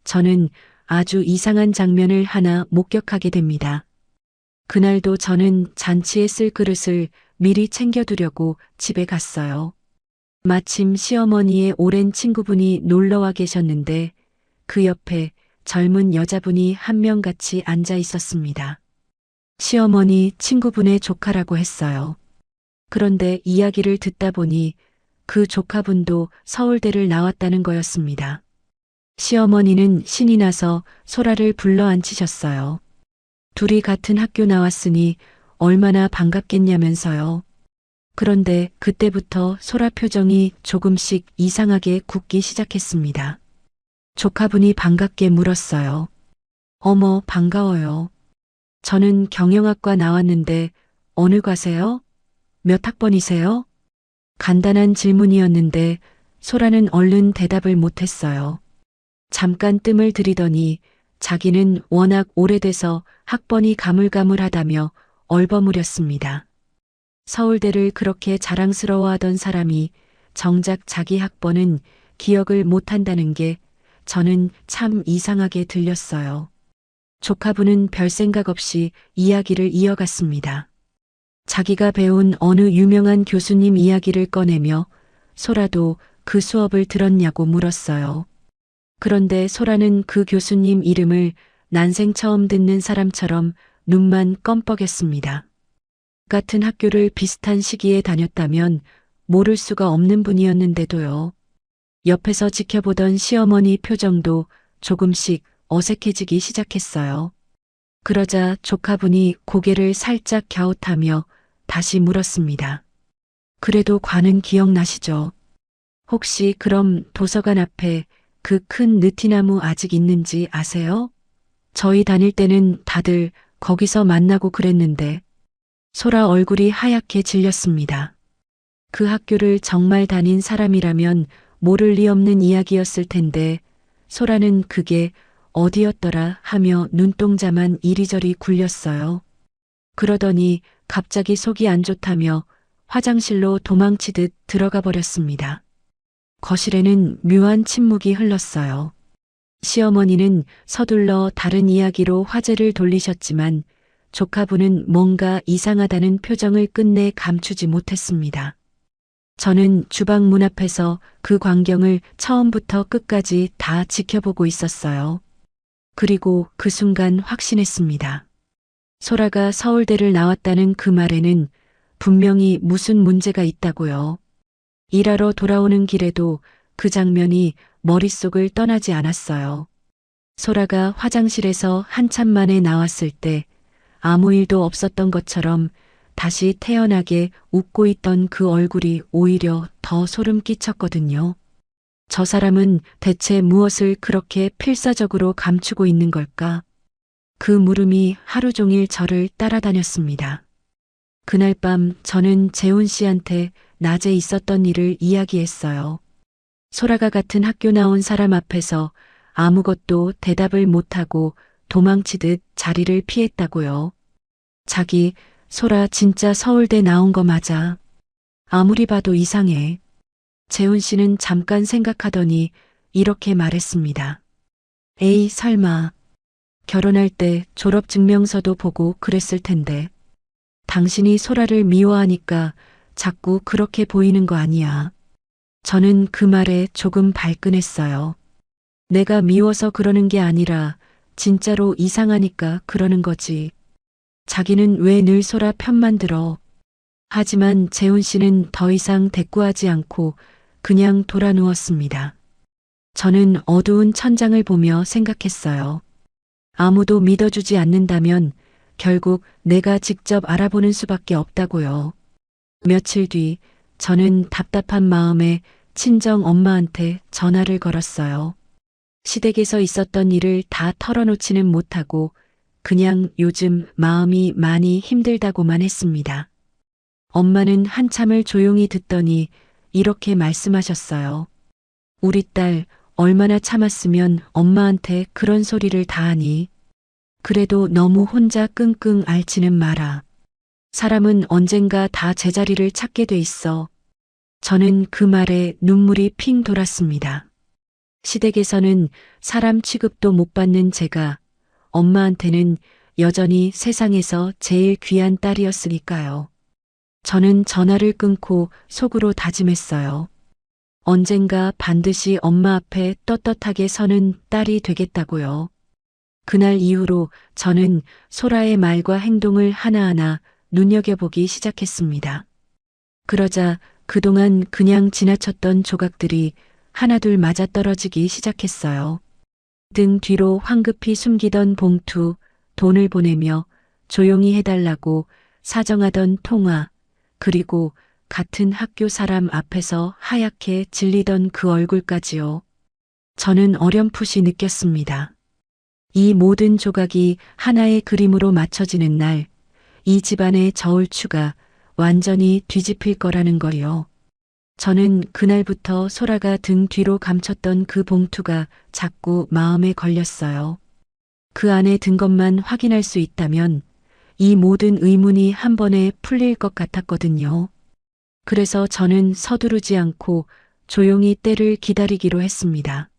저는 아주 이상한 장면을 하나 목격하게 됩니다. 그날도 저는 잔치에 쓸 그릇을 미리 챙겨두려고 집에 갔어요. 마침 시어머니의 오랜 친구분이 놀러와 계셨는데 그 옆에 젊은 여자분이 한 명 같이 앉아 있었습니다. 시어머니 친구분의 조카라고 했어요. 그런데 이야기를 듣다 보니 그 조카분도 서울대를 나왔다는 거였습니다. 시어머니는 신이 나서 소라를 불러 앉히셨어요. 둘이 같은 학교 나왔으니 얼마나 반갑겠냐면서요. 그런데 그때부터 소라 표정이 조금씩 이상하게 굳기 시작했습니다. 조카분이 반갑게 물었어요. 어머, 반가워요. 저는 경영학과 나왔는데 어느 과세요? 몇 학번이세요? 간단한 질문이었는데 소라는 얼른 대답을 못했어요. 잠깐 뜸을 들이더니 자기는 워낙 오래돼서 학번이 가물가물하다며 얼버무렸습니다. 서울대를 그렇게 자랑스러워하던 사람이 정작 자기 학번은 기억을 못한다는 게 저는 참 이상하게 들렸어요. 조카분은 별 생각 없이 이야기를 이어갔습니다. 자기가 배운 어느 유명한 교수님 이야기를 꺼내며 소라도 그 수업을 들었냐고 물었어요. 그런데 소라는 그 교수님 이름을 난생 처음 듣는 사람처럼 눈만 껌뻑였습니다. 같은 학교를 비슷한 시기에 다녔다면 모를 수가 없는 분이었는데도요. 옆에서 지켜보던 시어머니 표정도 조금씩 어색해지기 시작했어요. 그러자 조카분이 고개를 살짝 갸웃하며 다시 물었습니다. 그래도 관은 기억나시죠? 혹시 그럼 도서관 앞에 그 큰 느티나무 아직 있는지 아세요? 저희 다닐 때는 다들 거기서 만나고 그랬는데. 소라 얼굴이 하얗게 질렸습니다. 그 학교를 정말 다닌 사람이라면 모를 리 없는 이야기였을 텐데 소라는 그게 어디였더라 하며 눈동자만 이리저리 굴렸어요. 그러더니 갑자기 속이 안 좋다며 화장실로 도망치듯 들어가 버렸습니다. 거실에는 묘한 침묵이 흘렀어요. 시어머니는 서둘러 다른 이야기로 화제를 돌리셨지만 조카분은 뭔가 이상하다는 표정을 끝내 감추지 못했습니다. 저는 주방 문 앞에서 그 광경을 처음부터 끝까지 다 지켜보고 있었어요. 그리고 그 순간 확신했습니다. 소라가 서울대를 나왔다는 그 말에는 분명히 무슨 문제가 있다고요. 일하러 돌아오는 길에도 그 장면이 머릿속을 떠나지 않았어요. 소라가 화장실에서 한참 만에 나왔을 때 아무 일도 없었던 것처럼 다시 태연하게 웃고 있던 그 얼굴이 오히려 더 소름 끼쳤거든요. 저 사람은 대체 무엇을 그렇게 필사적으로 감추고 있는 걸까? 그 물음이 하루 종일 저를 따라다녔습니다. 그날 밤 저는 재훈 씨한테 낮에 있었던 일을 이야기했어요. 소라가 같은 학교 나온 사람 앞에서 아무것도 대답을 못하고 도망치듯 자리를 피했다고요. 자기, 소라 진짜 서울대 나온 거 맞아. 아무리 봐도 이상해. 재훈 씨는 잠깐 생각하더니 이렇게 말했습니다. 에이, 설마. 결혼할 때 졸업증명서도 보고 그랬을 텐데. 당신이 소라를 미워하니까 자꾸 그렇게 보이는 거 아니야. 저는 그 말에 조금 발끈했어요. 내가 미워서 그러는 게 아니라 진짜로 이상하니까 그러는 거지. 자기는 왜 늘 소라 편만 들어. 하지만 재훈 씨는 더 이상 대꾸하지 않고 그냥 돌아 누웠습니다. 저는 어두운 천장을 보며 생각했어요. 아무도 믿어주지 않는다면 결국 내가 직접 알아보는 수밖에 없다고요. 며칠 뒤 저는 답답한 마음에 친정 엄마한테 전화를 걸었어요. 시댁에서 있었던 일을 다 털어놓지는 못하고 그냥 요즘 마음이 많이 힘들다고만 했습니다. 엄마는 한참을 조용히 듣더니 이렇게 말씀하셨어요. 우리 딸 얼마나 참았으면 엄마한테 그런 소리를 다 하니. 그래도 너무 혼자 끙끙 앓지는 마라. 사람은 언젠가 다 제자리를 찾게 돼 있어. 저는 그 말에 눈물이 핑 돌았습니다. 시댁에서는 사람 취급도 못 받는 제가 엄마한테는 여전히 세상에서 제일 귀한 딸이었으니까요. 저는 전화를 끊고 속으로 다짐했어요. 언젠가 반드시 엄마 앞에 떳떳하게 서는 딸이 되겠다고요. 그날 이후로 저는 소라의 말과 행동을 하나하나 눈여겨보기 시작했습니다. 그러자 그동안 그냥 지나쳤던 조각들이 하나둘 맞아떨어지기 시작했어요. 등 뒤로 황급히 숨기던 봉투, 돈을 보내며 조용히 해달라고 사정하던 통화, 그리고 같은 학교 사람 앞에서 하얗게 질리던 그 얼굴까지요. 저는 어렴풋이 느꼈습니다. 이 모든 조각이 하나의 그림으로 맞춰지는 날, 이 집안의 저울추가 완전히 뒤집힐 거라는 걸요. 저는 그날부터 소라가 등 뒤로 감췄던 그 봉투가 자꾸 마음에 걸렸어요. 그 안에 든 것만 확인할 수 있다면 이 모든 의문이 한 번에 풀릴 것 같았거든요. 그래서 저는 서두르지 않고 조용히 때를 기다리기로 했습니다.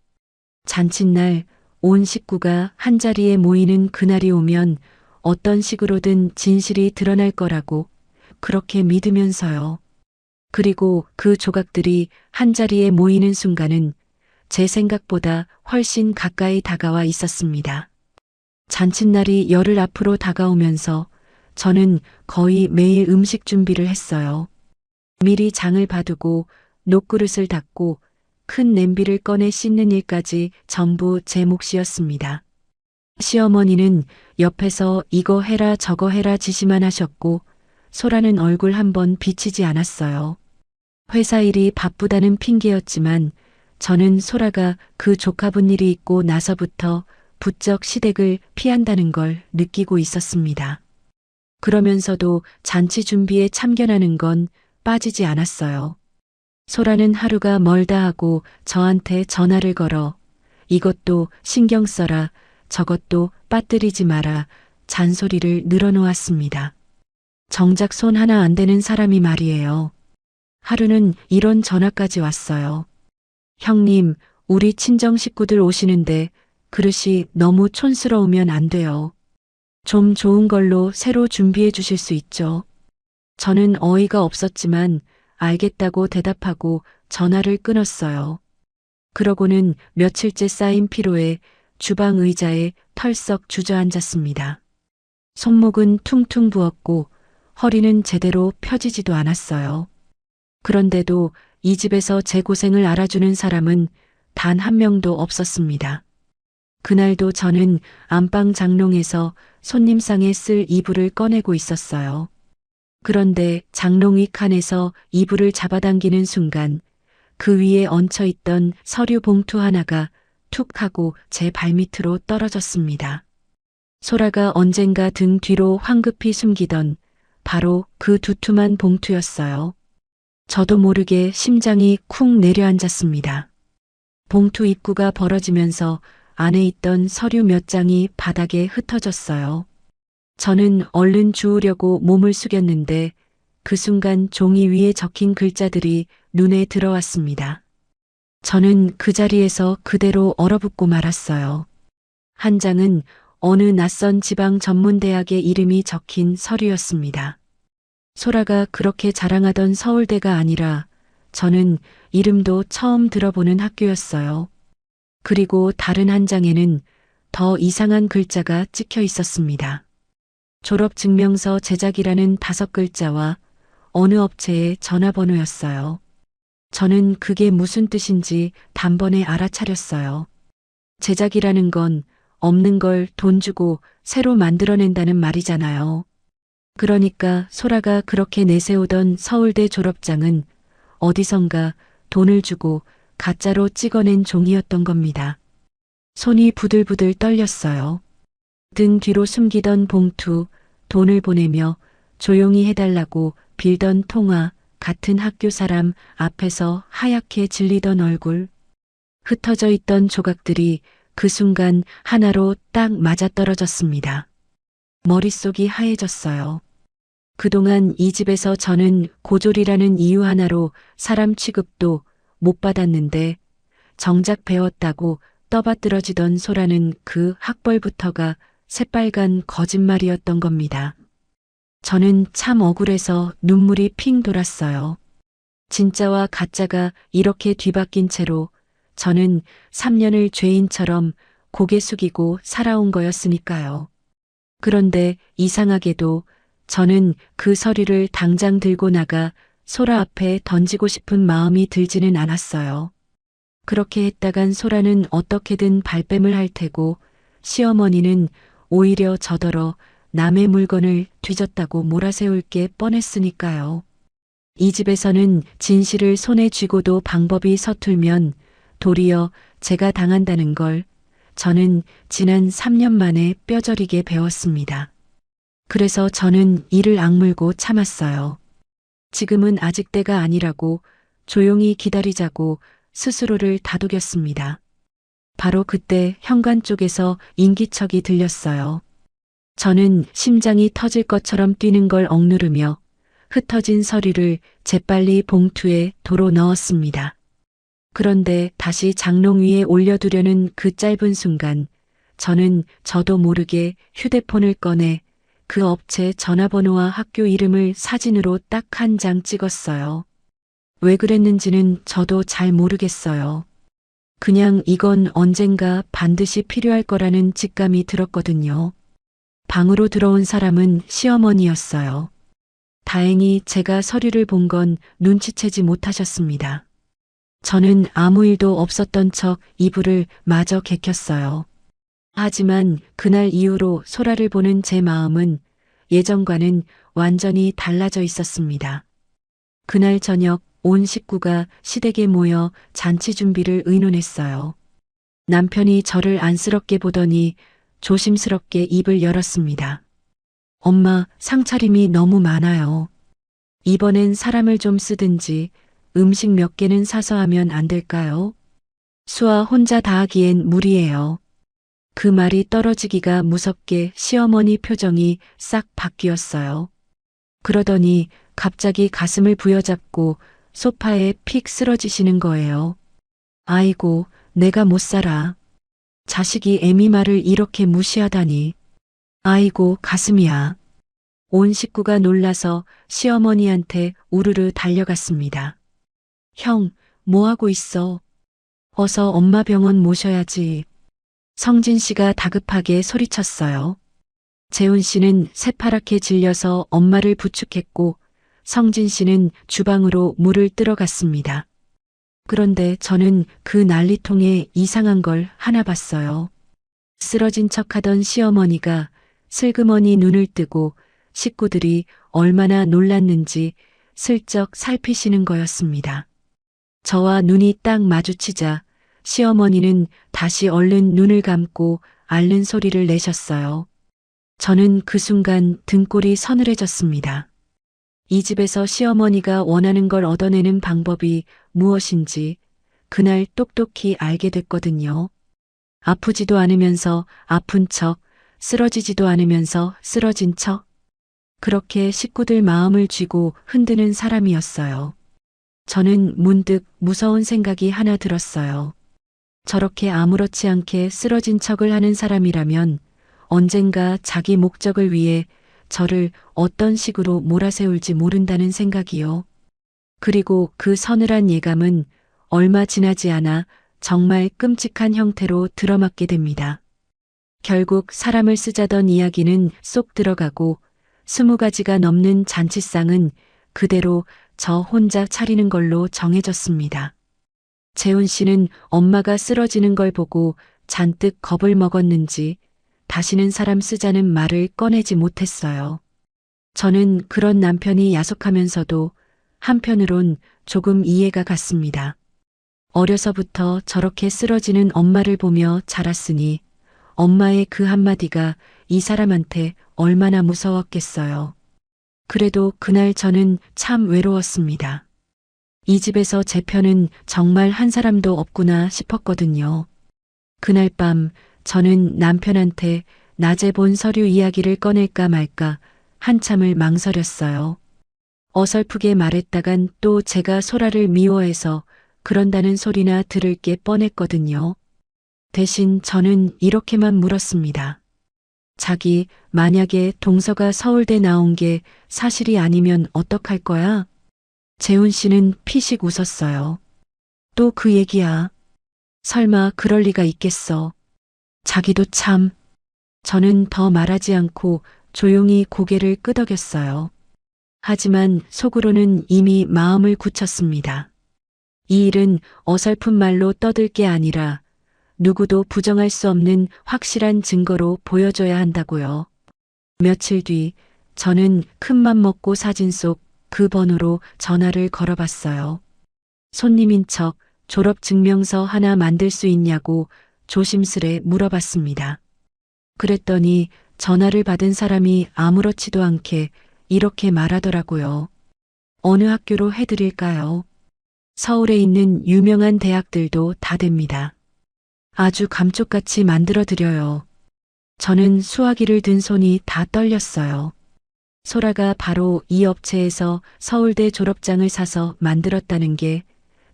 잔칫날 온 식구가 한자리에 모이는 그날이 오면 어떤 식으로든 진실이 드러날 거라고 그렇게 믿으면서요. 그리고 그 조각들이 한자리에 모이는 순간은 제 생각보다 훨씬 가까이 다가와 있었습니다. 잔칫날이 열흘 앞으로 다가오면서 저는 거의 매일 음식 준비를 했어요. 미리 장을 봐두고 녹그릇을 닦고 큰 냄비를 꺼내 씻는 일까지 전부 제 몫이었습니다. 시어머니는 옆에서 이거 해라 저거 해라 지시만 하셨고 소라는 얼굴 한번 비치지 않았어요. 회사 일이 바쁘다는 핑계였지만 저는 소라가 그 조카분 일이 있고 나서부터 부쩍 시댁을 피한다는 걸 느끼고 있었습니다. 그러면서도 잔치 준비에 참견하는 건 빠지지 않았어요. 소라는 하루가 멀다 하고 저한테 전화를 걸어 이것도 신경 써라, 저것도 빠뜨리지 마라 잔소리를 늘어놓았습니다. 정작 손 하나 안 대는 사람이 말이에요. 하루는 이런 전화까지 왔어요. 형님, 우리 친정 식구들 오시는데 그릇이 너무 촌스러우면 안 돼요. 좀 좋은 걸로 새로 준비해 주실 수 있죠? 저는 어이가 없었지만 알겠다고 대답하고 전화를 끊었어요. 그러고는 며칠째 쌓인 피로에 주방 의자에 털썩 주저앉았습니다. 손목은 퉁퉁 부었고 허리는 제대로 펴지지도 않았어요. 그런데도 이 집에서 제 고생을 알아주는 사람은 단 한 명도 없었습니다. 그날도 저는 안방 장롱에서 손님상에 쓸 이불을 꺼내고 있었어요. 그런데 장롱 칸에서 이불을 잡아당기는 순간 그 위에 얹혀 있던 서류 봉투 하나가 툭 하고 제 발밑으로 떨어졌습니다. 소라가 언젠가 등 뒤로 황급히 숨기던 바로 그 두툼한 봉투였어요. 저도 모르게 심장이 쿵 내려앉았습니다. 봉투 입구가 벌어지면서 안에 있던 서류 몇 장이 바닥에 흩어졌어요. 저는 얼른 주우려고 몸을 숙였는데 그 순간 종이 위에 적힌 글자들이 눈에 들어왔습니다. 저는 그 자리에서 그대로 얼어붙고 말았어요. 한 장은 어느 낯선 지방 전문대학의 이름이 적힌 서류였습니다. 소라가 그렇게 자랑하던 서울대가 아니라 저는 이름도 처음 들어보는 학교였어요. 그리고 다른 한 장에는 더 이상한 글자가 찍혀 있었습니다. 졸업증명서 제작이라는 5글자와 어느 업체의 전화번호였어요. 저는 그게 무슨 뜻인지 단번에 알아차렸어요. 제작이라는 건 없는 걸 돈 주고 새로 만들어낸다는 말이잖아요. 그러니까 소라가 그렇게 내세우던 서울대 졸업장은 어디선가 돈을 주고 가짜로 찍어낸 종이었던 겁니다. 손이 부들부들 떨렸어요. 등 뒤로 숨기던 봉투, 돈을 보내며 조용히 해달라고 빌던 통화, 같은 학교 사람 앞에서 하얗게 질리던 얼굴, 흩어져 있던 조각들이 그 순간 하나로 딱 맞아떨어졌습니다. 머릿속이 하얘졌어요. 그동안 이 집에서 저는 고졸이라는 이유 하나로 사람 취급도 못 받았는데 정작 배웠다고 떠받들어지던 소라는 그 학벌부터가 새빨간 거짓말이었던 겁니다. 저는 참 억울해서 눈물이 핑 돌았어요. 진짜와 가짜가 이렇게 뒤바뀐 채로 저는 3년을 죄인처럼 고개 숙이고 살아온 거였으니까요. 그런데 이상하게도 저는 그 서류를 당장 들고 나가 소라 앞에 던지고 싶은 마음이 들지는 않았어요. 그렇게 했다간 소라는 어떻게든 발뺌을 할 테고 시어머니는 오히려 저더러 남의 물건을 뒤졌다고 몰아세울 게 뻔했으니까요. 이 집에서는 진실을 손에 쥐고도 방법이 서툴면 도리어 제가 당한다는 걸 저는 지난 3년 만에 뼈저리게 배웠습니다. 그래서 저는 이를 악물고 참았어요. 지금은 아직 때가 아니라고 조용히 기다리자고 스스로를 다독였습니다. 바로 그때 현관 쪽에서 인기척이 들렸어요. 저는 심장이 터질 것처럼 뛰는 걸 억누르며 흩어진 서류를 재빨리 봉투에 도로 넣었습니다. 그런데 다시 장롱 위에 올려두려는 그 짧은 순간 저는 저도 모르게 휴대폰을 꺼내 그 업체 전화번호와 학교 이름을 사진으로 딱 한 장 찍었어요. 왜 그랬는지는 저도 잘 모르겠어요. 그냥 이건 언젠가 반드시 필요할 거라는 직감이 들었거든요. 방으로 들어온 사람은 시어머니였어요. 다행히 제가 서류를 본 건 눈치채지 못하셨습니다. 저는 아무 일도 없었던 척 이불을 마저 개켰어요. 하지만 그날 이후로 소라를 보는 제 마음은 예전과는 완전히 달라져 있었습니다. 그날 저녁 온 식구가 시댁에 모여 잔치 준비를 의논했어요. 남편이 저를 안쓰럽게 보더니 조심스럽게 입을 열었습니다. 엄마, 상차림이 너무 많아요. 이번엔 사람을 좀 쓰든지 음식 몇 개는 사서 하면 안 될까요? 수아 혼자 다 하기엔 무리예요. 그 말이 떨어지기가 무섭게 시어머니 표정이 싹 바뀌었어요. 그러더니 갑자기 가슴을 부여잡고 소파에 픽 쓰러지시는 거예요. 아이고, 내가 못 살아. 자식이 애미 말을 이렇게 무시하다니. 아이고, 가슴이야. 온 식구가 놀라서 시어머니한테 우르르 달려갔습니다. 형, 뭐 하고 있어? 어서 엄마 병원 모셔야지. 성진 씨가 다급하게 소리쳤어요. 재훈 씨는 새파랗게 질려서 엄마를 부축했고 성진 씨는 주방으로 물을 뜨러 갔습니다. 그런데 저는 그 난리통에 이상한 걸 하나 봤어요. 쓰러진 척하던 시어머니가 슬그머니 눈을 뜨고 식구들이 얼마나 놀랐는지 슬쩍 살피시는 거였습니다. 저와 눈이 딱 마주치자 시어머니는 다시 얼른 눈을 감고 앓는 소리를 내셨어요. 저는 그 순간 등골이 서늘해졌습니다. 이 집에서 시어머니가 원하는 걸 얻어내는 방법이 무엇인지 그날 똑똑히 알게 됐거든요. 아프지도 않으면서 아픈 척, 쓰러지지도 않으면서 쓰러진 척. 그렇게 식구들 마음을 쥐고 흔드는 사람이었어요. 저는 문득 무서운 생각이 하나 들었어요. 저렇게 아무렇지 않게 쓰러진 척을 하는 사람이라면 언젠가 자기 목적을 위해 저를 어떤 식으로 몰아세울지 모른다는 생각이요. 그리고 그 서늘한 예감은 얼마 지나지 않아 정말 끔찍한 형태로 들어맞게 됩니다. 결국 사람을 쓰자던 이야기는 쏙 들어가고 20가지가 넘는 잔치상은 그대로 저 혼자 차리는 걸로 정해졌습니다. 재훈 씨는 엄마가 쓰러지는 걸 보고 잔뜩 겁을 먹었는지 다시는 사람 쓰자는 말을 꺼내지 못했어요. 저는 그런 남편이 야속하면서도 한편으론 조금 이해가 갔습니다. 어려서부터 저렇게 쓰러지는 엄마를 보며 자랐으니 엄마의 그 한마디가 이 사람한테 얼마나 무서웠겠어요. 그래도 그날 저는 참 외로웠습니다. 이 집에서 제 편은 정말 한 사람도 없구나 싶었거든요. 그날 밤 저는 남편한테 낮에 본 서류 이야기를 꺼낼까 말까 한참을 망설였어요. 어설프게 말했다간 또 제가 소라를 미워해서 그런다는 소리나 들을 게 뻔했거든요. 대신 저는 이렇게만 물었습니다. 자기, 만약에 동서가 서울대 나온 게 사실이 아니면 어떡할 거야? 재훈 씨는 피식 웃었어요. 또 그 얘기야. 설마 그럴 리가 있겠어. 자기도 참. 저는 더 말하지 않고 조용히 고개를 끄덕였어요. 하지만 속으로는 이미 마음을 굳혔습니다. 이 일은 어설픈 말로 떠들 게 아니라 누구도 부정할 수 없는 확실한 증거로 보여줘야 한다고요. 며칠 뒤 저는 큰맘 먹고 사진 속 그 번호로 전화를 걸어봤어요. 손님인 척 졸업증명서 하나 만들 수 있냐고 조심스레 물어봤습니다. 그랬더니 전화를 받은 사람이 아무렇지도 않게 이렇게 말하더라고요. 어느 학교로 해드릴까요? 서울에 있는 유명한 대학들도 다 됩니다. 아주 감쪽같이 만들어드려요. 저는 수화기를 든 손이 다 떨렸어요. 소라가 바로 이 업체에서 서울대 졸업장을 사서 만들었다는 게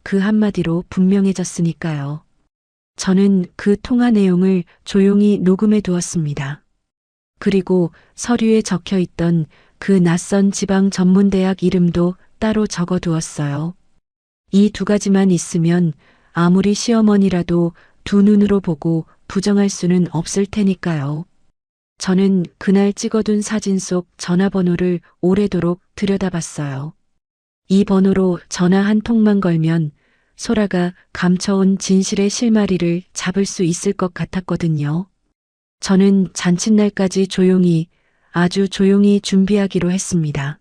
그 한마디로 분명해졌으니까요. 저는 그 통화 내용을 조용히 녹음해 두었습니다. 그리고 서류에 적혀 있던 그 낯선 지방 전문대학 이름도 따로 적어 두었어요. 이 2가지만 있으면 아무리 시어머니라도 두 눈으로 보고 부정할 수는 없을 테니까요. 저는 그날 찍어둔 사진 속 전화번호를 오래도록 들여다봤어요. 이 번호로 전화 한 통만 걸면 소라가 감춰온 진실의 실마리를 잡을 수 있을 것 같았거든요. 저는 잔칫날까지 조용히, 아주 조용히 준비하기로 했습니다.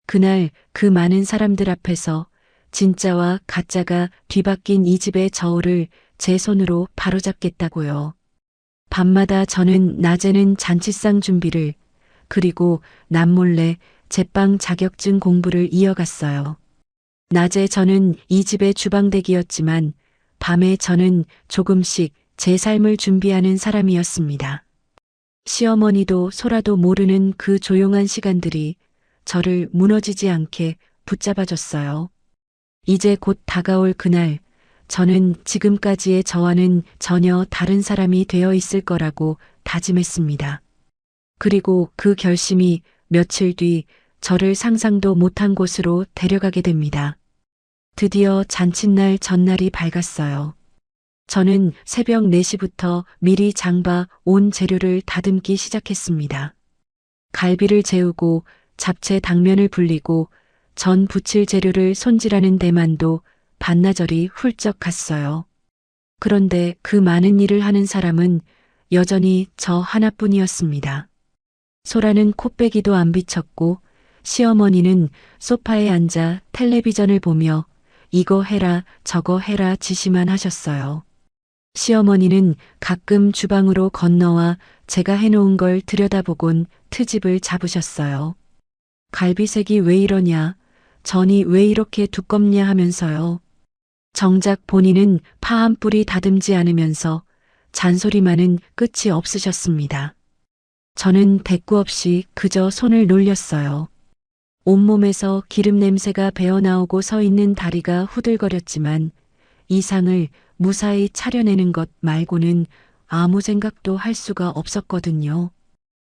그날 그 많은 사람들 앞에서 진짜와 가짜가 뒤바뀐 이 집의 저울을 제 손으로 바로잡겠다고요. 밤마다 저는 낮에는 잔치상 준비를, 그리고 남몰래 제빵 자격증 공부를 이어갔어요. 낮에 저는 이 집의 주방대기였지만 밤에 저는 조금씩 제 삶을 준비하는 사람이었습니다. 시어머니도 소라도 모르는 그 조용한 시간들이 저를 무너지지 않게 붙잡아줬어요. 이제 곧 다가올 그날, 저는 지금까지의 저와는 전혀 다른 사람이 되어 있을 거라고 다짐했습니다. 그리고 그 결심이 며칠 뒤 저를 상상도 못한 곳으로 데려가게 됩니다. 드디어 잔칫날 전날이 밝았어요. 저는 새벽 4시부터 미리 장봐 온 재료를 다듬기 시작했습니다. 갈비를 재우고 잡채 당면을 불리고 전 부칠 재료를 손질하는 데만도 반나절이 훌쩍 갔어요. 그런데 그 많은 일을 하는 사람은 여전히 저 하나뿐이었습니다. 소라는 코빼기도 안 비쳤고 시어머니는 소파에 앉아 텔레비전을 보며 이거 해라 저거 해라 지시만 하셨어요. 시어머니는 가끔 주방으로 건너와 제가 해놓은 걸 들여다보곤 트집을 잡으셨어요. 갈비색이 왜 이러냐, 전이 왜 이렇게 두껍냐 하면서요. 정작 본인은 파 한 뿌리 다듬지 않으면서 잔소리만은 끝이 없으셨습니다. 저는 대꾸 없이 그저 손을 놀렸어요. 온몸에서 기름 냄새가 배어나오고 서 있는 다리가 후들거렸지만 이 상을 무사히 차려내는 것 말고는 아무 생각도 할 수가 없었거든요.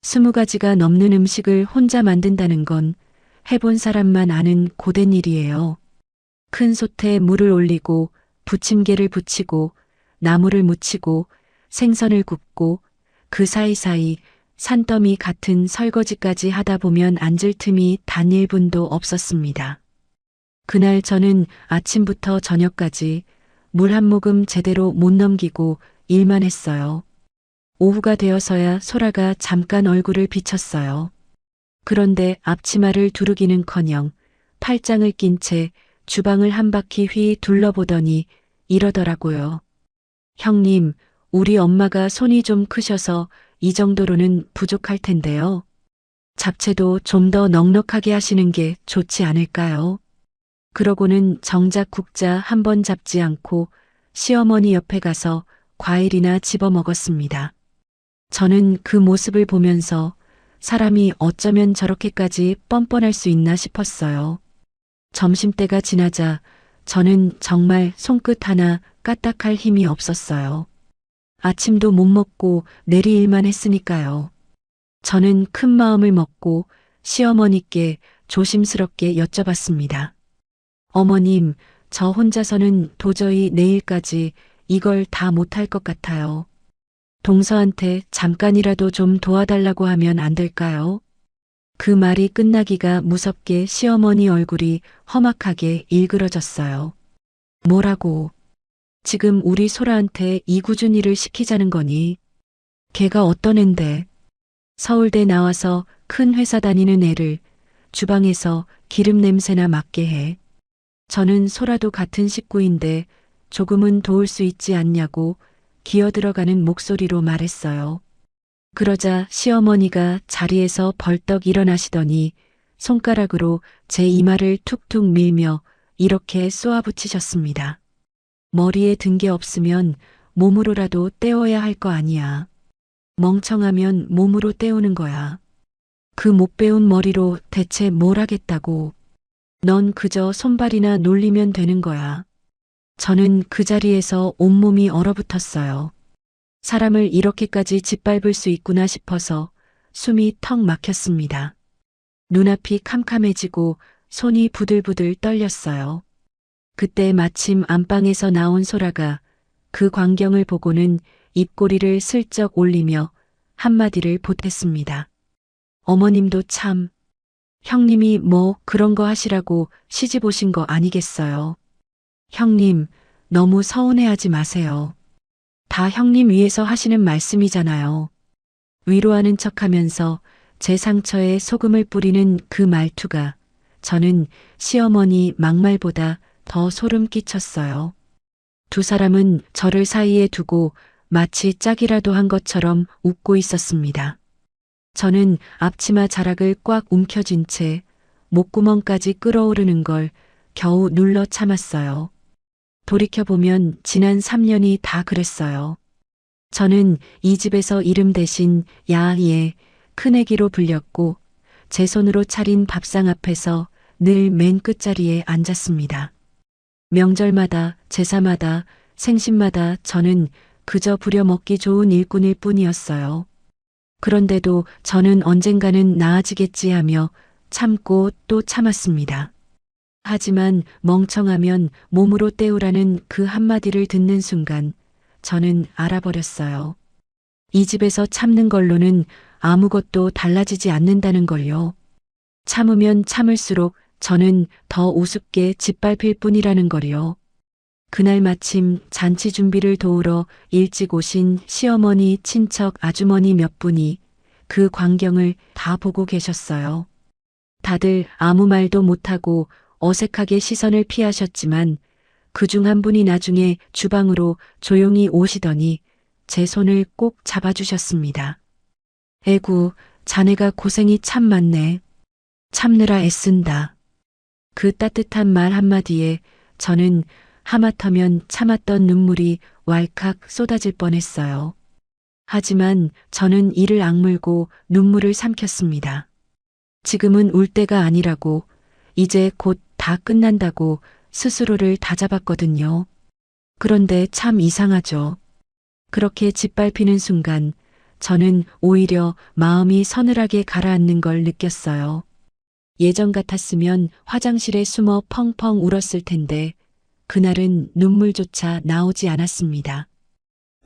20가지가 넘는 음식을 혼자 만든다는 건 해본 사람만 아는 고된 일이에요. 큰 솥에 물을 올리고 부침개를 부치고 나물을 무치고 생선을 굽고 그 사이사이 산더미 같은 설거지까지 하다 보면 앉을 틈이 단 1분도 없었습니다. 그날 저는 아침부터 저녁까지 물 한 모금 제대로 못 넘기고 일만 했어요. 오후가 되어서야 소라가 잠깐 얼굴을 비쳤어요. 그런데 앞치마를 두르기는커녕 팔짱을 낀 채 주방을 한 바퀴 휘 둘러보더니 이러더라고요. 형님, 우리 엄마가 손이 좀 크셔서 이 정도로는 부족할 텐데요. 잡채도 좀 더 넉넉하게 하시는 게 좋지 않을까요? 그러고는 정작 국자 한 번 잡지 않고 시어머니 옆에 가서 과일이나 집어 먹었습니다. 저는 그 모습을 보면서 사람이 어쩌면 저렇게까지 뻔뻔할 수 있나 싶었어요. 점심때가 지나자 저는 정말 손끝 하나 까딱할 힘이 없었어요. 아침도 못 먹고 내리 일만 했으니까요. 저는 큰 마음을 먹고 시어머니께 조심스럽게 여쭤봤습니다. 어머님, 저 혼자서는 도저히 내일까지 이걸 다 못할 것 같아요. 동서한테 잠깐이라도 좀 도와달라고 하면 안 될까요? 그 말이 끝나기가 무섭게 시어머니 얼굴이 험악하게 일그러졌어요. 뭐라고? 지금 우리 소라한테 이구준 일을 시키자는 거니? 걔가 어떤 앤데? 서울대 나와서 큰 회사 다니는 애를 주방에서 기름 냄새나 맡게 해. 저는 소라도 같은 식구인데 조금은 도울 수 있지 않냐고 기어들어가는 목소리로 말했어요. 그러자 시어머니가 자리에서 벌떡 일어나시더니 손가락으로 제 이마를 툭툭 밀며 이렇게 쏘아붙이셨습니다. 머리에 든 게 없으면 몸으로라도 떼어야 할 거 아니야. 멍청하면 몸으로 떼우는 거야. 그 못 배운 머리로 대체 뭘 하겠다고. 넌 그저 손발이나 놀리면 되는 거야. 저는 그 자리에서 온몸이 얼어붙었어요. 사람을 이렇게까지 짓밟을 수 있구나 싶어서 숨이 턱 막혔습니다. 눈앞이 캄캄해지고 손이 부들부들 떨렸어요. 그때 마침 안방에서 나온 소라가 그 광경을 보고는 입꼬리를 슬쩍 올리며 한마디를 보탰습니다. 어머님도 참, 형님이 뭐 그런 거 하시라고 시집 오신 거 아니겠어요. 형님, 너무 서운해하지 마세요. 다 형님 위해서 하시는 말씀이잖아요. 위로하는 척하면서 제 상처에 소금을 뿌리는 그 말투가 저는 시어머니 막말보다 더 소름 끼쳤어요. 두 사람은 저를 사이에 두고 마치 짝이라도 한 것처럼 웃고 있었습니다. 저는 앞치마 자락을 꽉 움켜쥔 채 목구멍까지 끓어오르는 걸 겨우 눌러 참았어요. 돌이켜보면 지난 3년이 다 그랬어요. 저는 이 집에서 이름 대신 야의 큰애기로 불렸고 제 손으로 차린 밥상 앞에서 늘 맨 끝자리에 앉았습니다. 명절마다 제사마다 생신마다 저는 그저 부려먹기 좋은 일꾼일 뿐이었어요. 그런데도 저는 언젠가는 나아지겠지 하며 참고 또 참았습니다. 하지만 멍청하면 몸으로 때우라는 그 한마디를 듣는 순간 저는 알아버렸어요. 이 집에서 참는 걸로는 아무것도 달라지지 않는다는 걸요. 참으면 참을수록 저는 더 우습게 짓밟힐 뿐이라는 걸요. 그날 마침 잔치 준비를 도우러 일찍 오신 시어머니, 친척, 아주머니 몇 분이 그 광경을 다 보고 계셨어요. 다들 아무 말도 못하고 어색하게 시선을 피하셨지만 그중 한 분이 나중에 주방으로 조용히 오시더니 제 손을 꼭 잡아주셨습니다. 에구, 자네가 고생이 참 많네. 참느라 애쓴다. 그 따뜻한 말 한마디에 저는 하마터면 참았던 눈물이 왈칵 쏟아질 뻔했어요. 하지만 저는 이를 악물고 눈물을 삼켰습니다. 지금은 울 때가 아니라고, 이제 곧 다 끝난다고 스스로를 다잡았거든요. 그런데 참 이상하죠. 그렇게 짓밟히는 순간 저는 오히려 마음이 서늘하게 가라앉는 걸 느꼈어요. 예전 같았으면 화장실에 숨어 펑펑 울었을 텐데 그날은 눈물조차 나오지 않았습니다.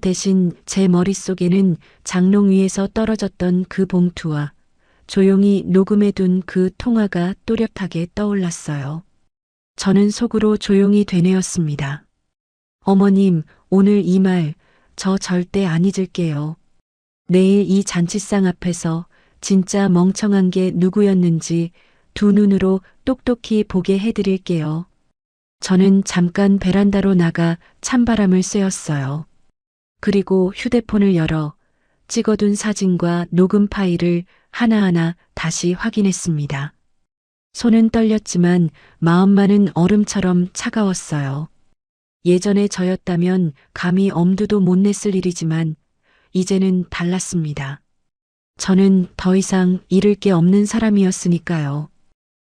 대신 제 머릿속에는 장롱 위에서 떨어졌던 그 봉투와 조용히 녹음해둔 그 통화가 또렷하게 떠올랐어요. 저는 속으로 조용히 되뇌었습니다. 어머님, 오늘 이 말 저 절대 안 잊을게요. 내일 이 잔치상 앞에서 진짜 멍청한 게 누구였는지 두 눈으로 똑똑히 보게 해드릴게요. 저는 잠깐 베란다로 나가 찬바람을 쐬었어요. 그리고 휴대폰을 열어 찍어둔 사진과 녹음 파일을 하나하나 다시 확인했습니다. 손은 떨렸지만 마음만은 얼음처럼 차가웠어요. 예전에 저였다면 감히 엄두도 못 냈을 일이지만 이제는 달랐습니다. 저는 더 이상 잃을 게 없는 사람이었으니까요.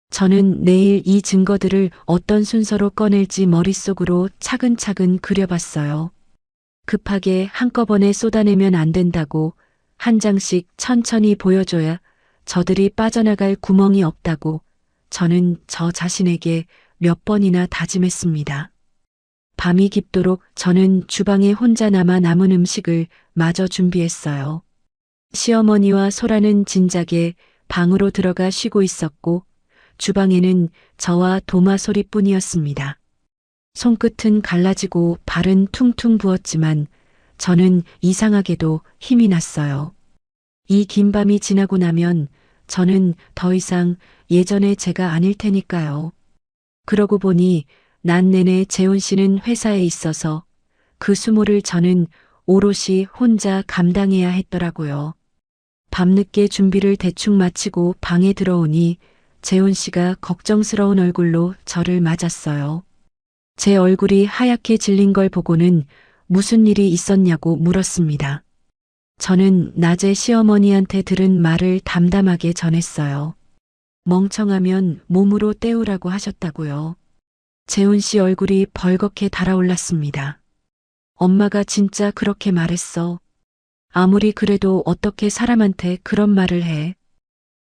저는 내일 이 증거들을 어떤 순서로 꺼낼지 머릿속으로 차근차근 그려봤어요. 급하게 한꺼번에 쏟아내면 안 된다고, 한 장씩 천천히 보여줘야 저들이 빠져나갈 구멍이 없다고 저는 저 자신에게 몇 번이나 다짐했습니다. 밤이 깊도록 저는 주방에 혼자 남은 음식을 마저 준비했어요. 시어머니와 소라는 진작에 방으로 들어가 쉬고 있었고 주방에는 저와 도마 소리뿐이었습니다. 손끝은 갈라지고 발은 퉁퉁 부었지만 저는 이상하게도 힘이 났어요. 이 긴 밤이 지나고 나면 저는 더 이상 예전의 제가 아닐 테니까요. 그러고 보니 낮 내내 재훈 씨는 회사에 있어서 그 수모를 저는 오롯이 혼자 감당해야 했더라고요. 밤늦게 준비를 대충 마치고 방에 들어오니 재훈 씨가 걱정스러운 얼굴로 저를 맞았어요. 제 얼굴이 하얗게 질린 걸 보고는 무슨 일이 있었냐고 물었습니다. 저는 낮에 시어머니한테 들은 말을 담담하게 전했어요. 멍청하면 몸으로 때우라고 하셨다고요. 재훈 씨 얼굴이 벌겋게 달아올랐습니다. 엄마가 진짜 그렇게 말했어. 아무리 그래도 어떻게 사람한테 그런 말을 해.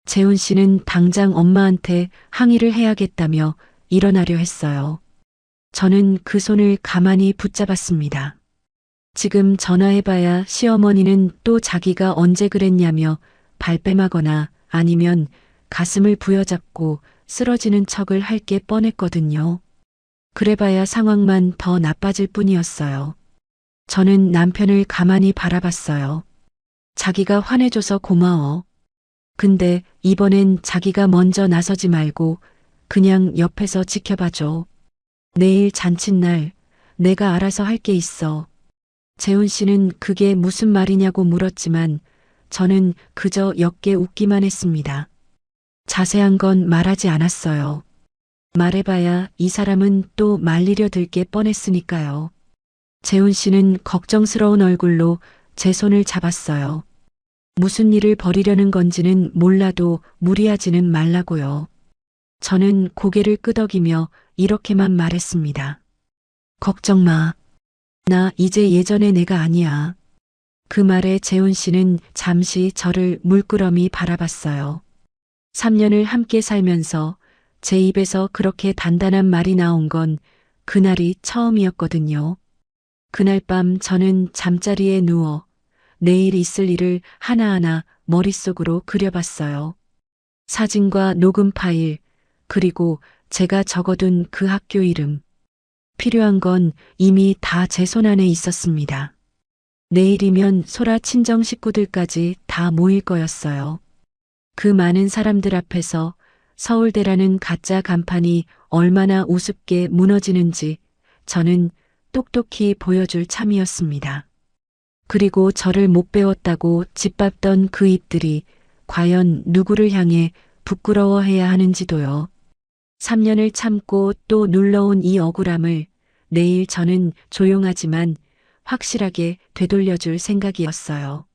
재훈 씨는 당장 엄마한테 항의를 해야겠다며 일어나려 했어요. 저는 그 손을 가만히 붙잡았습니다. 지금 전화해봐야 시어머니는 또 자기가 언제 그랬냐며 발뺌하거나 아니면 가슴을 부여잡고 쓰러지는 척을 할 게 뻔했거든요. 그래봐야 상황만 더 나빠질 뿐이었어요. 저는 남편을 가만히 바라봤어요. 자기가 화내줘서 고마워. 근데 이번엔 자기가 먼저 나서지 말고 그냥 옆에서 지켜봐줘. 내일 잔칫날 내가 알아서 할 게 있어. 재훈 씨는 그게 무슨 말이냐고 물었지만 저는 그저 옅게 웃기만 했습니다. 자세한 건 말하지 않았어요. 말해봐야 이 사람은 또 말리려 들 게 뻔했으니까요. 재훈 씨는 걱정스러운 얼굴로 제 손을 잡았어요. 무슨 일을 벌이려는 건지는 몰라도 무리하지는 말라고요. 저는 고개를 끄덕이며 이렇게만 말했습니다. 걱정 마. 나 이제 예전의 내가 아니야. 그 말에 재훈 씨는 잠시 저를 물끄러미 바라봤어요. 3년을 함께 살면서 제 입에서 그렇게 단단한 말이 나온 건 그날이 처음이었거든요. 그날 밤 저는 잠자리에 누워 내일 있을 일을 하나하나 머릿속으로 그려봤어요. 사진과 녹음 파일, 그리고 제가 적어둔 그 학교 이름. 필요한 건 이미 다 제 손 안에 있었습니다. 내일이면 소라 친정 식구들까지 다 모일 거였어요. 그 많은 사람들 앞에서 서울대라는 가짜 간판이 얼마나 우습게 무너지는지 저는 똑똑히 보여줄 참이었습니다. 그리고 저를 못 배웠다고 짓밟던 그 입들이 과연 누구를 향해 부끄러워해야 하는지도요. 3년을 참고 또 눌러온 이 억울함을 내일 저는 조용하지만 확실하게 되돌려줄 생각이었어요.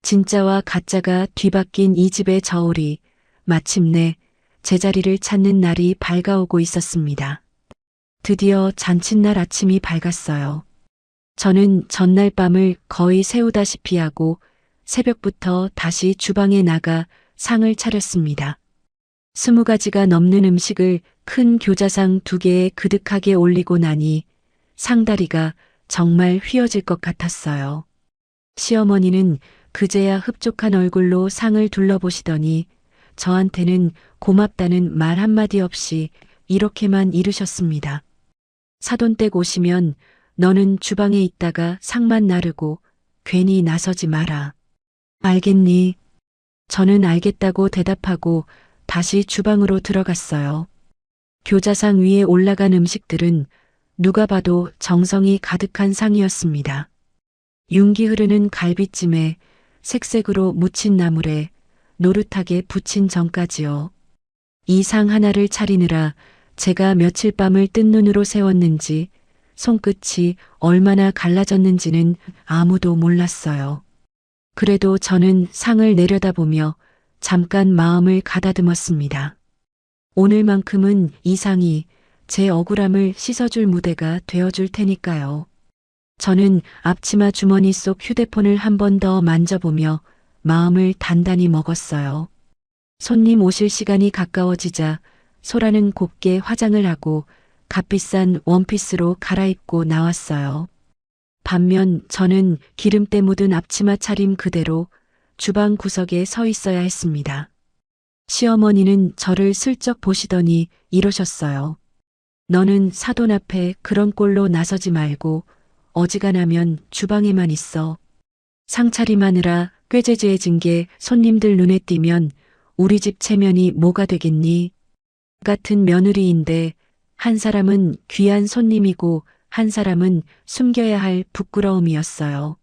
진짜와 가짜가 뒤바뀐 이 집의 저울이 마침내 제자리를 찾는 날이 밝아오고 있었습니다. 드디어 잔칫날 아침이 밝았어요. 저는 전날 밤을 거의 새우다시피 하고 새벽부터 다시 주방에 나가 상을 차렸습니다. 20가지가 넘는 음식을 큰 교자상 2개에 그득하게 올리고 나니 상다리가 정말 휘어질 것 같았어요. 시어머니는 그제야 흡족한 얼굴로 상을 둘러보시더니 저한테는 고맙다는 말 한마디 없이 이렇게만 이르셨습니다. 사돈댁 오시면 너는 주방에 있다가 상만 나르고 괜히 나서지 마라. 알겠니? 저는 알겠다고 대답하고 다시 주방으로 들어갔어요. 교자상 위에 올라간 음식들은 누가 봐도 정성이 가득한 상이었습니다. 윤기 흐르는 갈비찜에 색색으로 무친 나물에 노릇하게 부친 전까지요. 이 상 하나를 차리느라 제가 며칠 밤을 뜬 눈으로 세웠는지 손끝이 얼마나 갈라졌는지는 아무도 몰랐어요. 그래도 저는 상을 내려다보며 잠깐 마음을 가다듬었습니다. 오늘만큼은 이 상이 제 억울함을 씻어줄 무대가 되어줄 테니까요. 저는 앞치마 주머니 속 휴대폰을 한 번 더 만져보며 마음을 단단히 먹었어요. 손님 오실 시간이 가까워지자 소라는 곱게 화장을 하고 값비싼 원피스로 갈아입고 나왔어요. 반면 저는 기름때 묻은 앞치마 차림 그대로 주방 구석에 서 있어야 했습니다. 시어머니는 저를 슬쩍 보시더니 이러셨어요. 너는 사돈 앞에 그런 꼴로 나서지 말고 어지간하면 주방에만 있어. 상차림하느라 꾀죄죄해진 게 손님들 눈에 띄면 우리 집 체면이 뭐가 되겠니? 같은 며느리인데 한 사람은 귀한 손님이고 한 사람은 숨겨야 할 부끄러움이었어요.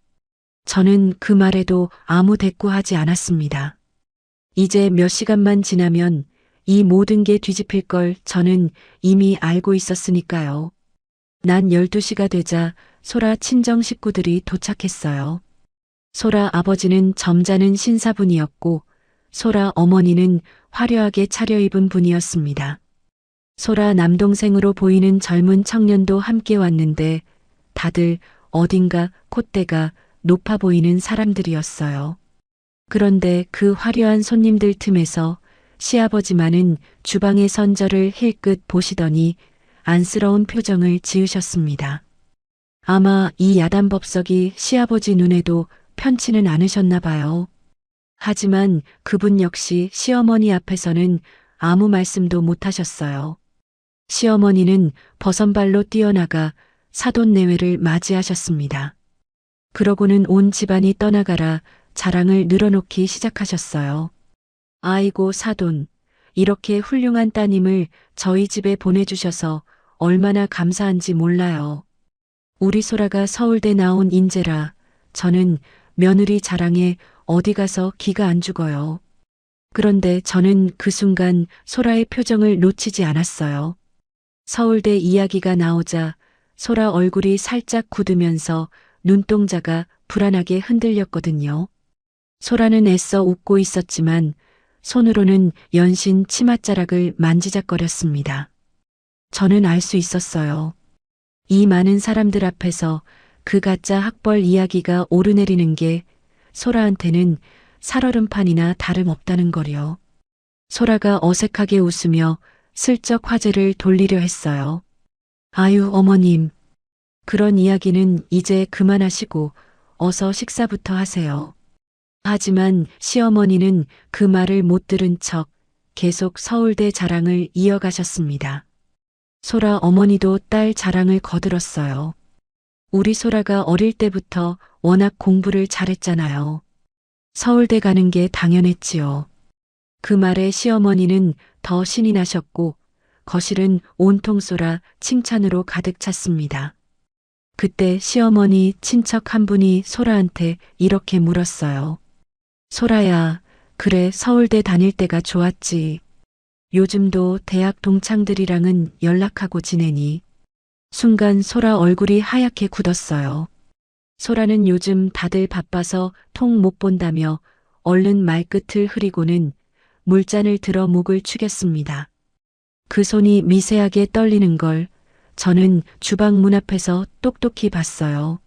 저는 그 말에도 아무 대꾸하지 않았습니다. 이제 몇 시간만 지나면 이 모든 게 뒤집힐 걸 저는 이미 알고 있었으니까요. 낮 12시가 되자 소라 친정 식구들이 도착했어요. 소라 아버지는 점잖은 신사분이었고 소라 어머니는 화려하게 차려입은 분이었습니다. 소라 남동생으로 보이는 젊은 청년도 함께 왔는데 다들 어딘가 콧대가 높아 보이는 사람들이었어요. 그런데 그 화려한 손님들 틈에서 시아버지만은 주방의 선저를 힐끗 보시더니 안쓰러운 표정을 지으셨습니다. 아마 이 야단법석이 시아버지 눈에도 편치는 않으셨나 봐요. 하지만 그분 역시 시어머니 앞에서는 아무 말씀도 못하셨어요. 시어머니는 버선발로 뛰어나가 사돈 내외를 맞이하셨습니다. 그러고는 온 집안이 떠나가라 자랑을 늘어놓기 시작하셨어요. 아이고 사돈, 이렇게 훌륭한 따님을 저희 집에 보내주셔서 얼마나 감사한지 몰라요. 우리 소라가 서울대 나온 인재라 저는 며느리 자랑에 어디 가서 기가 안 죽어요. 그런데 저는 그 순간 소라의 표정을 놓치지 않았어요. 서울대 이야기가 나오자 소라 얼굴이 살짝 굳으면서 눈동자가 불안하게 흔들렸거든요. 소라는 애써 웃고 있었지만 손으로는 연신 치맛자락을 만지작거렸습니다. 저는 알 수 있었어요. 이 많은 사람들 앞에서 그 가짜 학벌 이야기가 오르내리는 게 소라한테는 살얼음판이나 다름없다는 거요. 소라가 어색하게 웃으며 슬쩍 화제를 돌리려 했어요. 아유 어머님, 그런 이야기는 이제 그만하시고 어서 식사부터 하세요. 하지만 시어머니는 그 말을 못 들은 척 계속 서울대 자랑을 이어가셨습니다. 소라 어머니도 딸 자랑을 거들었어요. 우리 소라가 어릴 때부터 워낙 공부를 잘했잖아요. 서울대 가는 게 당연했지요. 그 말에 시어머니는 더 신이 나셨고 거실은 온통 소라 칭찬으로 가득 찼습니다. 그때 시어머니 친척 한 분이 소라한테 이렇게 물었어요. 소라야, 그래 서울대 다닐 때가 좋았지. 요즘도 대학 동창들이랑은 연락하고 지내니? 순간 소라 얼굴이 하얗게 굳었어요. 소라는 요즘 다들 바빠서 통 못 본다며 얼른 말끝을 흐리고는 물잔을 들어 목을 축였습니다. 그 손이 미세하게 떨리는 걸 저는 주방 문 앞에서 똑똑히 봤어요.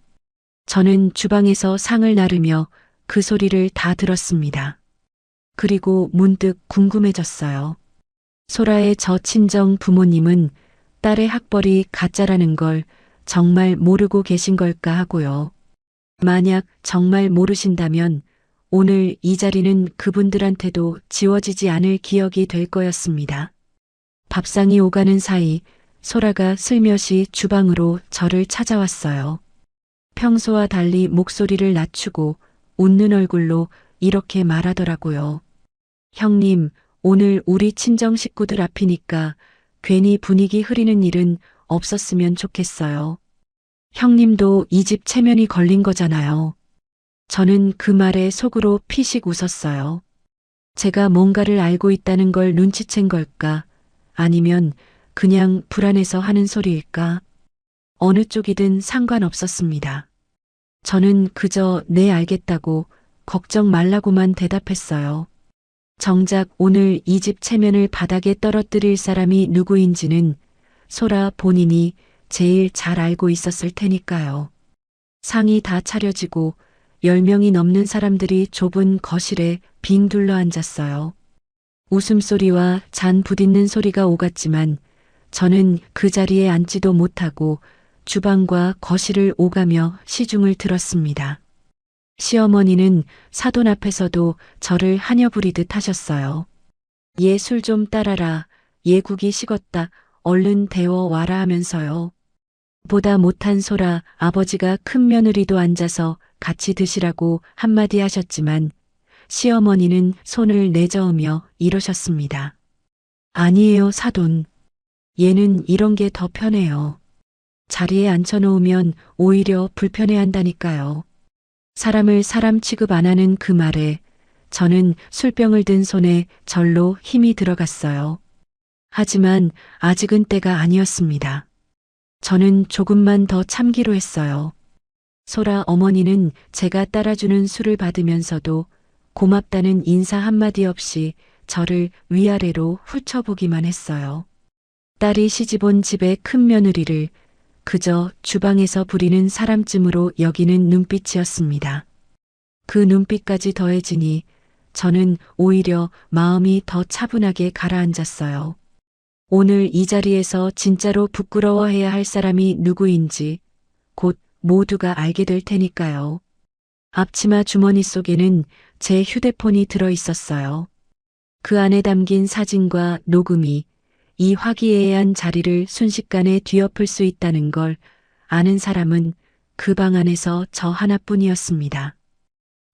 저는 주방에서 상을 나르며 그 소리를 다 들었습니다. 그리고 문득 궁금해졌어요. 소라의 저친정 부모님은 딸의 학벌이 가짜라는 걸 정말 모르고 계신 걸까 하고요. 만약 정말 모르신다면 오늘 이 자리는 그분들한테도 지워지지 않을 기억이 될 거였습니다. 밥상이 오가는 사이 소라가 슬며시 주방으로 저를 찾아왔어요. 평소와 달리 목소리를 낮추고 웃는 얼굴로 이렇게 말하더라고요. 형님, 오늘 우리 친정 식구들 앞이니까 괜히 분위기 흐리는 일은 없었으면 좋겠어요. 형님도 이 집 체면이 걸린 거잖아요. 저는 그 말에 속으로 피식 웃었어요. 제가 뭔가를 알고 있다는 걸 눈치챈 걸까? 아니면 그냥 불안해서 하는 소리일까? 어느 쪽이든 상관없었습니다. 저는 그저 네 알겠다고 걱정 말라고만 대답했어요. 정작 오늘 이 집 체면을 바닥에 떨어뜨릴 사람이 누구인지는 소라 본인이 제일 잘 알고 있었을 테니까요. 상이 다 차려지고 10명이 넘는 사람들이 좁은 거실에 빙 둘러 앉았어요. 웃음소리와 잔 부딪는 소리가 오갔지만 저는 그 자리에 앉지도 못하고 주방과 거실을 오가며 시중을 들었습니다. 시어머니는 사돈 앞에서도 저를 하녀 부리듯 하셨어요. 얘 술 좀 따라라. 얘 국이 식었다. 얼른 데워 와라 하면서요. 보다 못한 소라 아버지가 큰 며느리도 앉아서 같이 드시라고 한마디 하셨지만 시어머니는 손을 내저으며 이러셨습니다. 아니에요, 사돈. 얘는 이런 게 더 편해요. 자리에 앉혀놓으면 오히려 불편해한다니까요. 사람을 사람 취급 안 하는 그 말에 저는 술병을 든 손에 절로 힘이 들어갔어요. 하지만 아직은 때가 아니었습니다. 저는 조금만 더 참기로 했어요. 소라 어머니는 제가 따라주는 술을 받으면서도 고맙다는 인사 한마디 없이 저를 위아래로 훑어보기만 했어요. 딸이 시집온 집의 큰 며느리를 그저 주방에서 부리는 사람쯤으로 여기는 눈빛이었습니다. 그 눈빛까지 더해지니 저는 오히려 마음이 더 차분하게 가라앉았어요. 오늘 이 자리에서 진짜로 부끄러워해야 할 사람이 누구인지 곧 모두가 알게 될 테니까요. 앞치마 주머니 속에는 제 휴대폰이 들어 있었어요. 그 안에 담긴 사진과 녹음이 이 화기애애한 자리를 순식간에 뒤엎을 수 있다는 걸 아는 사람은 그 방 안에서 저 하나뿐이었습니다.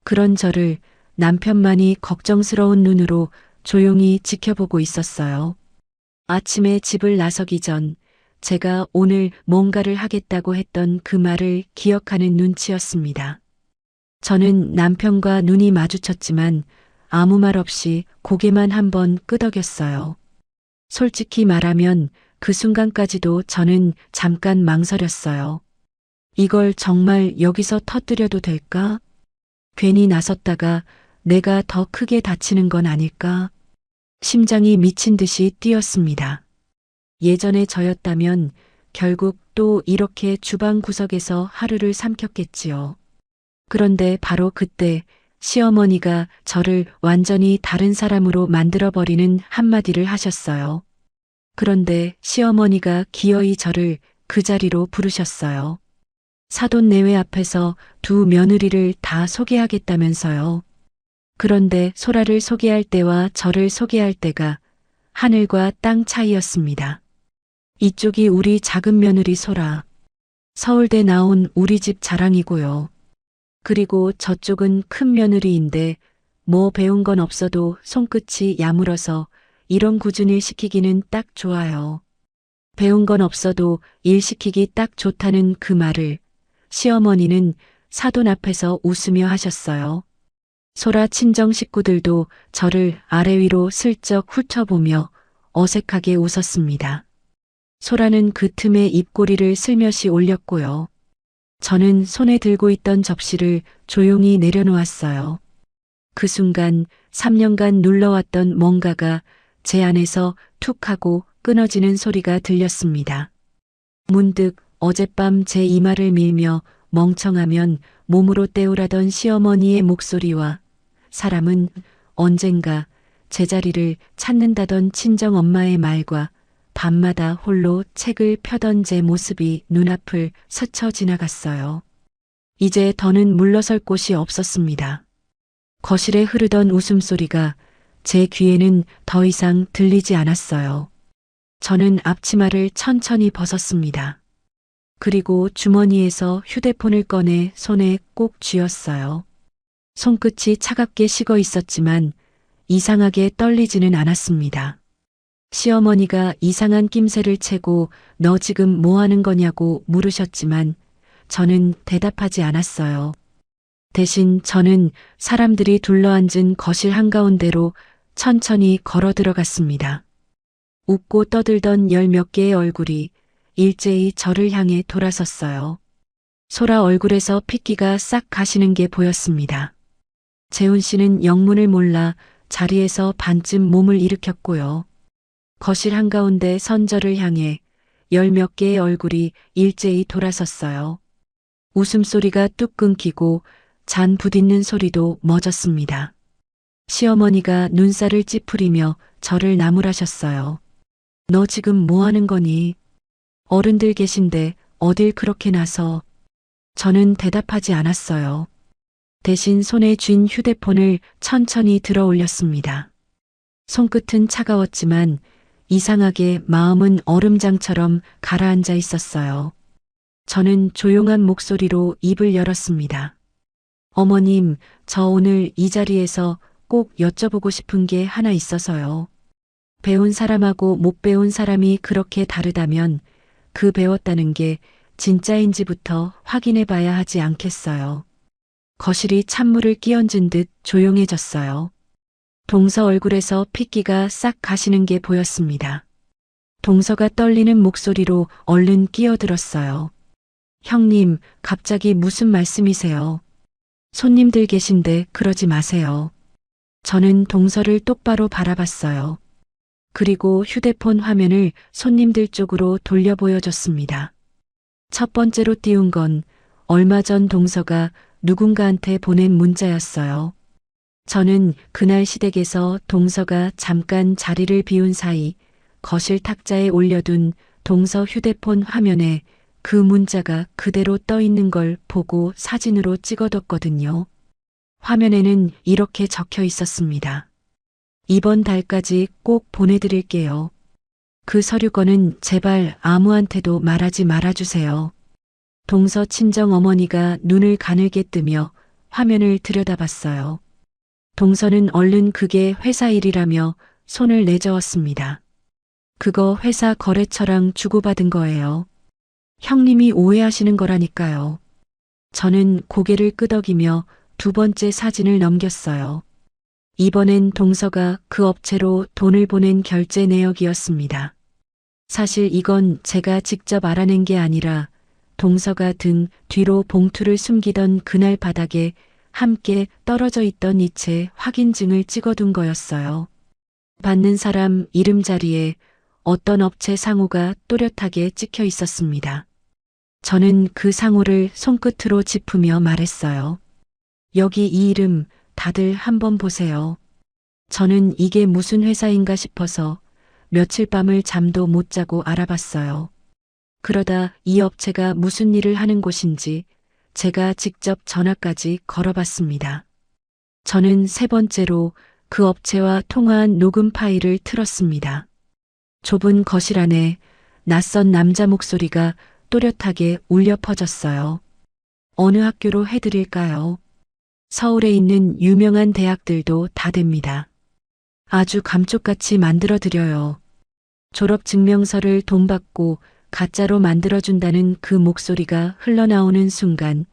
그런 저를 남편만이 걱정스러운 눈으로 조용히 지켜보고 있었어요. 아침에 집을 나서기 전 제가 오늘 뭔가를 하겠다고 했던 그 말을 기억하는 눈치였습니다. 저는 남편과 눈이 마주쳤지만 아무 말 없이 고개만 한번 끄덕였어요. 솔직히 말하면 그 순간까지도 저는 잠깐 망설였어요. 이걸 정말 여기서 터뜨려도 될까? 괜히 나섰다가 내가 더 크게 다치는 건 아닐까? 심장이 미친 듯이 뛰었습니다. 예전에 저였다면 결국 또 이렇게 주방 구석에서 하루를 삼켰겠지요. 그런데 바로 그때 시어머니가 저를 완전히 다른 사람으로 만들어버리는 한마디를 하셨어요. 그런데 시어머니가 기어이 저를 그 자리로 부르셨어요. 사돈 내외 앞에서 두 며느리를 다 소개하겠다면서요. 그런데 소라를 소개할 때와 저를 소개할 때가 하늘과 땅 차이였습니다. 이쪽이 우리 작은 며느리 소라. 서울대 나온 우리 집 자랑이고요. 그리고 저쪽은 큰 며느리인데 뭐 배운 건 없어도 손끝이 야물어서 이런 꾸준히 일 시키기는 딱 좋아요. 배운 건 없어도 일 시키기 딱 좋다는 그 말을 시어머니는 사돈 앞에서 웃으며 하셨어요. 소라 친정 식구들도 저를 아래 위로 슬쩍 훑어보며 어색하게 웃었습니다. 소라는 그 틈에 입꼬리를 슬며시 올렸고요. 저는 손에 들고 있던 접시를 조용히 내려놓았어요. 그 순간 3년간 눌러왔던 뭔가가 제 안에서 툭 하고 끊어지는 소리가 들렸습니다. 문득 어젯밤 제 이마를 밀며 멍청하면 몸으로 때우라던 시어머니의 목소리와 사람은 언젠가 제자리를 찾는다던 친정엄마의 말과 밤마다 홀로 책을 펴던 제 모습이 눈앞을 스쳐 지나갔어요. 이제 더는 물러설 곳이 없었습니다. 거실에 흐르던 웃음소리가 제 귀에는 더 이상 들리지 않았어요. 저는 앞치마를 천천히 벗었습니다. 그리고 주머니에서 휴대폰을 꺼내 손에 꼭 쥐었어요. 손끝이 차갑게 식어 있었지만 이상하게 떨리지는 않았습니다. 시어머니가 이상한 낌새를 채고 너 지금 뭐 하는 거냐고 물으셨지만 저는 대답하지 않았어요. 대신 저는 사람들이 둘러앉은 거실 한가운데로 천천히 걸어 들어갔습니다. 웃고 떠들던 열 몇 개의 얼굴이 일제히 저를 향해 돌아섰어요. 소라 얼굴에서 핏기가 싹 가시는 게 보였습니다. 재훈 씨는 영문을 몰라 자리에서 반쯤 몸을 일으켰고요. 거실 한가운데 선 저를 향해 열 몇 개의 얼굴이 일제히 돌아섰어요. 웃음소리가 뚝 끊기고 잔 부딪는 소리도 멎었습니다. 시어머니가 눈살을 찌푸리며 저를 나무라셨어요. 너 지금 뭐 하는 거니? 어른들 계신데 어딜 그렇게 나서. 저는 대답하지 않았어요. 대신 손에 쥔 휴대폰을 천천히 들어 올렸습니다. 손끝은 차가웠지만 이상하게 마음은 얼음장처럼 가라앉아 있었어요. 저는 조용한 목소리로 입을 열었습니다. 어머님, 저 오늘 이 자리에서 꼭 여쭤보고 싶은 게 하나 있어서요. 배운 사람하고 못 배운 사람이 그렇게 다르다면 그 배웠다는 게 진짜인지부터 확인해 봐야 하지 않겠어요. 거실이 찬물을 끼얹은 듯 조용해졌어요. 동서 얼굴에서 핏기가 싹 가시는 게 보였습니다. 동서가 떨리는 목소리로 얼른 끼어들었어요. 형님, 갑자기 무슨 말씀이세요? 손님들 계신데 그러지 마세요. 저는 동서를 똑바로 바라봤어요. 그리고 휴대폰 화면을 손님들 쪽으로 돌려 보여줬습니다. 첫 번째로 띄운 건 얼마 전 동서가 누군가한테 보낸 문자였어요. 저는 그날 시댁에서 동서가 잠깐 자리를 비운 사이 거실 탁자에 올려둔 동서 휴대폰 화면에 그 문자가 그대로 떠 있는 걸 보고 사진으로 찍어뒀거든요. 화면에는 이렇게 적혀 있었습니다. 이번 달까지 꼭 보내드릴게요. 그 서류건은 제발 아무한테도 말하지 말아주세요. 동서 친정 어머니가 눈을 가늘게 뜨며 화면을 들여다봤어요. 동서는 얼른 그게 회사 일이라며 손을 내저었습니다. 그거 회사 거래처랑 주고받은 거예요. 형님이 오해하시는 거라니까요. 저는 고개를 끄덕이며 두 번째 사진을 넘겼어요. 이번엔 동서가 그 업체로 돈을 보낸 결제 내역이었습니다. 사실 이건 제가 직접 알아낸 게 아니라 동서가 등 뒤로 봉투를 숨기던 그날 바닥에 함께 떨어져 있던 이체 확인증을 찍어둔 거였어요. 받는 사람 이름 자리에 어떤 업체 상호가 또렷하게 찍혀 있었습니다. 저는 그 상호를 손끝으로 짚으며 말했어요. 여기 이 이름 다들 한번 보세요. 저는 이게 무슨 회사인가 싶어서 며칠 밤을 잠도 못 자고 알아봤어요. 그러다 이 업체가 무슨 일을 하는 곳인지 제가 직접 전화까지 걸어봤습니다. 저는 세 번째로 그 업체와 통화한 녹음 파일을 틀었습니다. 좁은 거실 안에 낯선 남자 목소리가 또렷하게 울려 퍼졌어요. 어느 학교로 해드릴까요? 서울에 있는 유명한 대학들도 다 됩니다. 아주 감쪽같이 만들어드려요. 졸업증명서를 돈 받고 가짜로 만들어준다는 그 목소리가 흘러나오는 순간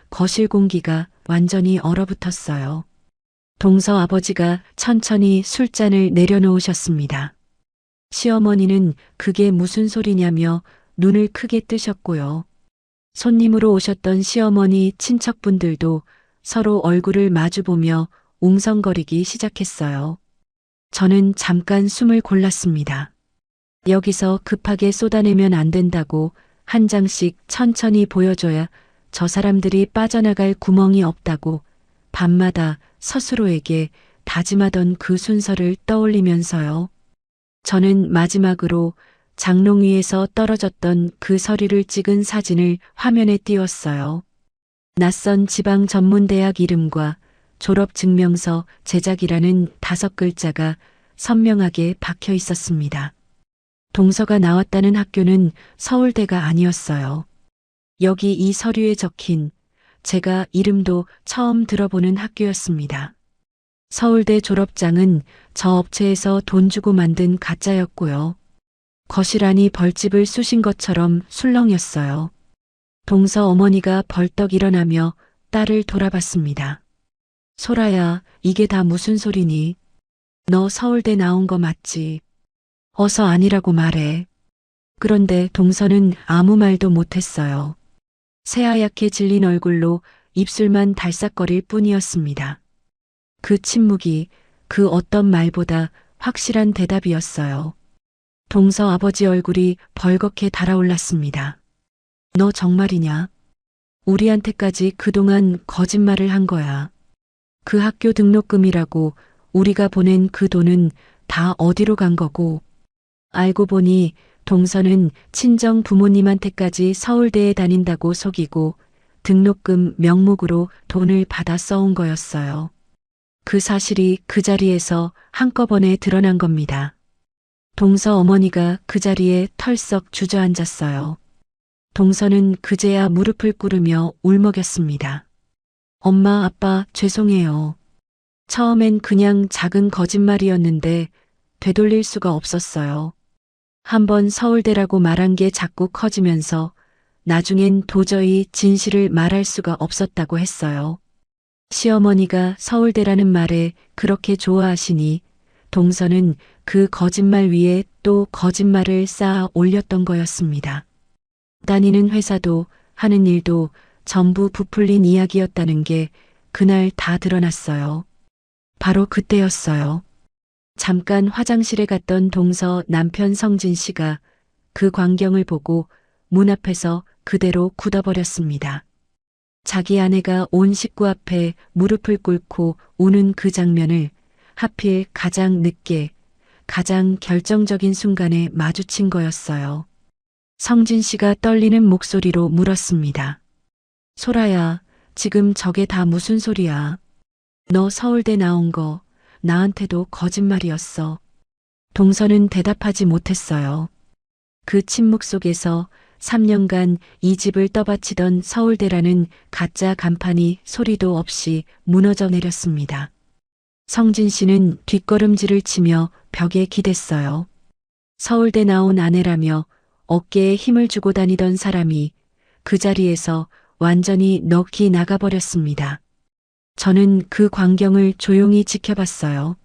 거실 공기가 완전히 얼어붙었어요. 동서 아버지가 천천히 술잔을 내려놓으셨습니다. 시어머니는 그게 무슨 소리냐며 눈을 크게 뜨셨고요. 손님으로 오셨던 시어머니 친척분들도 서로 얼굴을 마주보며 웅성거리기 시작했어요. 저는 잠깐 숨을 골랐습니다. 여기서 급하게 쏟아내면 안 된다고 한 장씩 천천히 보여줘야 저 사람들이 빠져나갈 구멍이 없다고 밤마다 스스로에게 다짐하던 그 순서를 떠올리면서요. 저는 마지막으로 장롱 위에서 떨어졌던 그 서류를 찍은 사진을 화면에 띄웠어요. 낯선 지방 전문대학 이름과 졸업증명서 제작이라는 5글자가 선명하게 박혀 있었습니다. 동서가 나왔다는 학교는 서울대가 아니었어요. 여기 이 서류에 적힌 제가 이름도 처음 들어보는 학교였습니다. 서울대 졸업장은 저 업체에서 돈 주고 만든 가짜였고요. 거실 안이 벌집을 쑤신 것처럼 술렁였어요. 동서 어머니가 벌떡 일어나며 딸을 돌아봤습니다. 소라야, 이게 다 무슨 소리니? 너 서울대 나온 거 맞지? 어서 아니라고 말해. 그런데 동서는 아무 말도 못했어요. 새하얗게 질린 얼굴로 입술만 달싹거릴 뿐이었습니다. 그 침묵이 그 어떤 말보다 확실한 대답이었어요. 동서 아버지 얼굴이 벌겋게 달아올랐습니다. 너 정말이냐? 우리한테까지 그동안 거짓말을 한 거야. 그 학교 등록금이라고 우리가 보낸 그 돈은 다 어디로 간 거고. 알고 보니 동서는 친정 부모님한테까지 서울대에 다닌다고 속이고 등록금 명목으로 돈을 받아 써온 거였어요. 그 사실이 그 자리에서 한꺼번에 드러난 겁니다. 동서 어머니가 그 자리에 털썩 주저앉았어요. 동서는 그제야 무릎을 꿇으며 울먹였습니다. 엄마, 아빠, 죄송해요. 처음엔 그냥 작은 거짓말이었는데 되돌릴 수가 없었어요. 한번 서울대라고 말한 게 자꾸 커지면서 나중엔 도저히 진실을 말할 수가 없었다고 했어요. 시어머니가 서울대라는 말에 그렇게 좋아하시니 동서는 그 거짓말 위에 또 거짓말을 쌓아 올렸던 거였습니다. 다니는 회사도 하는 일도 전부 부풀린 이야기였다는 게 그날 다 드러났어요. 바로 그때였어요. 잠깐 화장실에 갔던 동서 남편 성진 씨가 그 광경을 보고 문 앞에서 그대로 굳어버렸습니다. 자기 아내가 온 식구 앞에 무릎을 꿇고 우는 그 장면을 하필 가장 늦게, 가장 결정적인 순간에 마주친 거였어요. 성진 씨가 떨리는 목소리로 물었습니다. 소라야, 지금 저게 다 무슨 소리야? 너 서울대 나온 거 나한테도 거짓말이었어. 동서는 대답하지 못했어요. 그 침묵 속에서 3년간 이 집을 떠받치던 서울대라는 가짜 간판이 소리도 없이 무너져 내렸습니다. 성진 씨는 뒷걸음질을 치며 벽에 기댔어요. 서울대 나온 아내라며 어깨에 힘을 주고 다니던 사람이 그 자리에서 완전히 넋이 나가버렸습니다. 저는 그 광경을 조용히 지켜봤어요.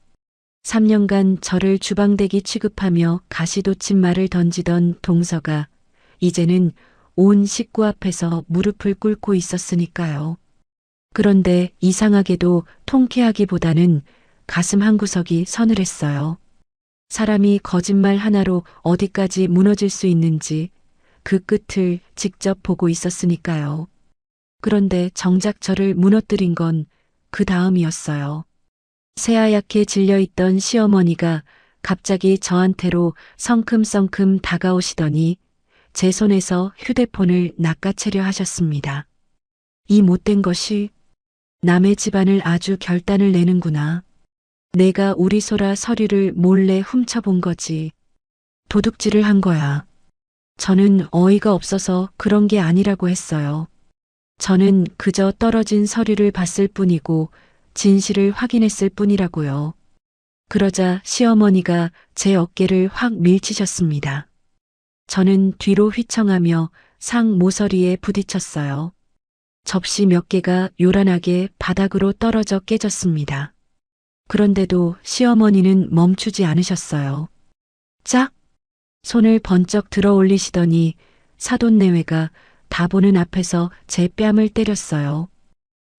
3년간 저를 주방대기 취급하며 가시돋친 말을 던지던 동서가 이제는 온 식구 앞에서 무릎을 꿇고 있었으니까요. 그런데 이상하게도 통쾌하기보다는 가슴 한구석이 서늘했어요. 사람이 거짓말 하나로 어디까지 무너질 수 있는지 그 끝을 직접 보고 있었으니까요. 그런데 정작 저를 무너뜨린 건 그 다음이었어요. 새하얗게 질려있던 시어머니가 갑자기 저한테로 성큼성큼 다가오시더니 제 손에서 휴대폰을 낚아채려 하셨습니다. 이 못된 것이 남의 집안을 아주 결단을 내는구나. 내가 우리 소라 서류를 몰래 훔쳐본 거지. 도둑질을 한 거야. 저는 어이가 없어서 그런 게 아니라고 했어요. 저는 그저 떨어진 서류를 봤을 뿐이고 진실을 확인했을 뿐이라고요. 그러자 시어머니가 제 어깨를 확 밀치셨습니다. 저는 뒤로 휘청하며 상 모서리에 부딪혔어요. 접시 몇 개가 요란하게 바닥으로 떨어져 깨졌습니다. 그런데도 시어머니는 멈추지 않으셨어요. 짝! 손을 번쩍 들어 올리시더니 사돈내외가 다 보는 앞에서 제 뺨을 때렸어요.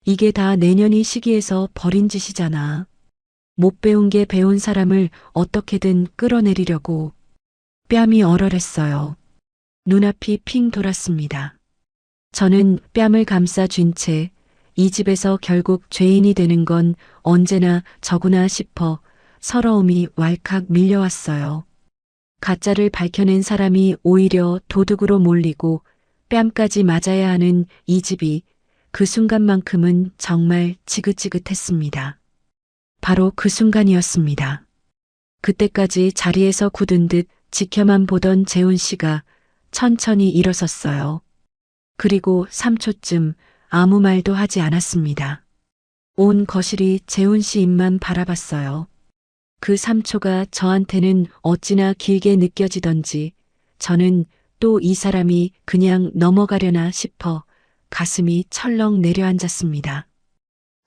이게 다 내년이 시기에서 벌인 짓이잖아. 못 배운 게 배운 사람을 어떻게든 끌어내리려고. 뺨이 얼얼했어요. 눈앞이 핑 돌았습니다. 저는 뺨을 감싸 쥔 채 이 집에서 결국 죄인이 되는 건 언제나 저구나 싶어 서러움이 왈칵 밀려왔어요. 가짜를 밝혀낸 사람이 오히려 도둑으로 몰리고 뺨까지 맞아야 하는 이 집이 그 순간만큼은 정말 지긋지긋했습니다. 바로 그 순간이었습니다. 그때까지 자리에서 굳은 듯 지켜만 보던 재훈 씨가 천천히 일어섰어요. 그리고 3초쯤 아무 말도 하지 않았습니다. 온 거실이 재훈 씨 입만 바라봤어요. 그 3초가 저한테는 어찌나 길게 느껴지던지 저는 또 이 사람이 그냥 넘어가려나 싶어 가슴이 철렁 내려앉았습니다.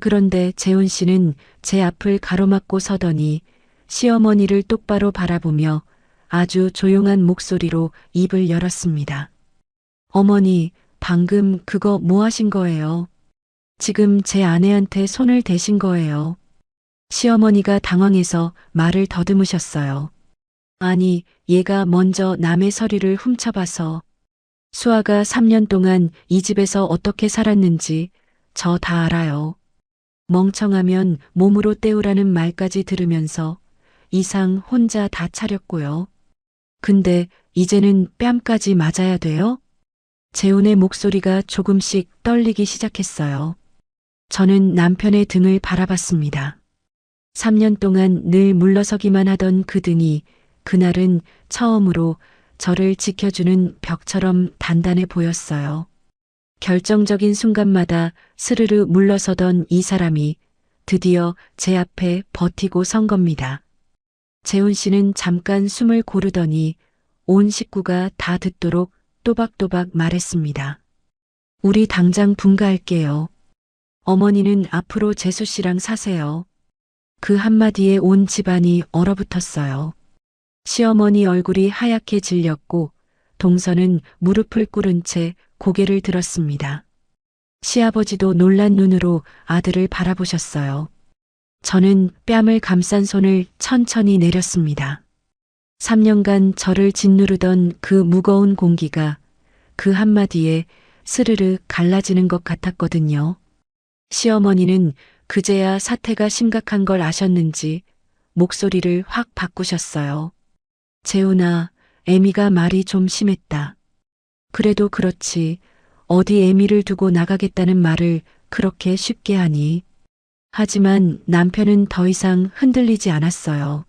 그런데 재훈 씨는 제 앞을 가로막고 서더니 시어머니를 똑바로 바라보며 아주 조용한 목소리로 입을 열었습니다. 어머니, 방금 그거 뭐 하신 거예요? 지금 제 아내한테 손을 대신 거예요. 시어머니가 당황해서 말을 더듬으셨어요. 아니, 얘가 먼저 남의 서류를 훔쳐봐서 수아가 3년 동안 이 집에서 어떻게 살았는지 저 다 알아요. 멍청하면 몸으로 때우라는 말까지 들으면서 이상 혼자 다 차렸고요. 근데 이제는 뺨까지 맞아야 돼요? 재훈의 목소리가 조금씩 떨리기 시작했어요. 저는 남편의 등을 바라봤습니다. 3년 동안 늘 물러서기만 하던 그 등이 그날은 처음으로 저를 지켜주는 벽처럼 단단해 보였어요. 결정적인 순간마다 스르르 물러서던 이 사람이 드디어 제 앞에 버티고 선 겁니다. 재훈 씨는 잠깐 숨을 고르더니 온 식구가 다 듣도록 또박또박 말했습니다. 우리 당장 분가할게요. 어머니는 앞으로 재수 씨랑 사세요. 그 한마디에 온 집안이 얼어붙었어요. 시어머니 얼굴이 하얗게 질렸고 동서는 무릎을 꿇은 채 고개를 들었습니다. 시아버지도 놀란 눈으로 아들을 바라보셨어요. 저는 뺨을 감싼 손을 천천히 내렸습니다. 3년간 저를 짓누르던 그 무거운 공기가 그 한마디에 스르르 갈라지는 것 같았거든요. 시어머니는 그제야 사태가 심각한 걸 아셨는지 목소리를 확 바꾸셨어요. 재훈아, 애미가 말이 좀 심했다. 그래도 그렇지 어디 애미를 두고 나가겠다는 말을 그렇게 쉽게 하니. 하지만 남편은 더 이상 흔들리지 않았어요.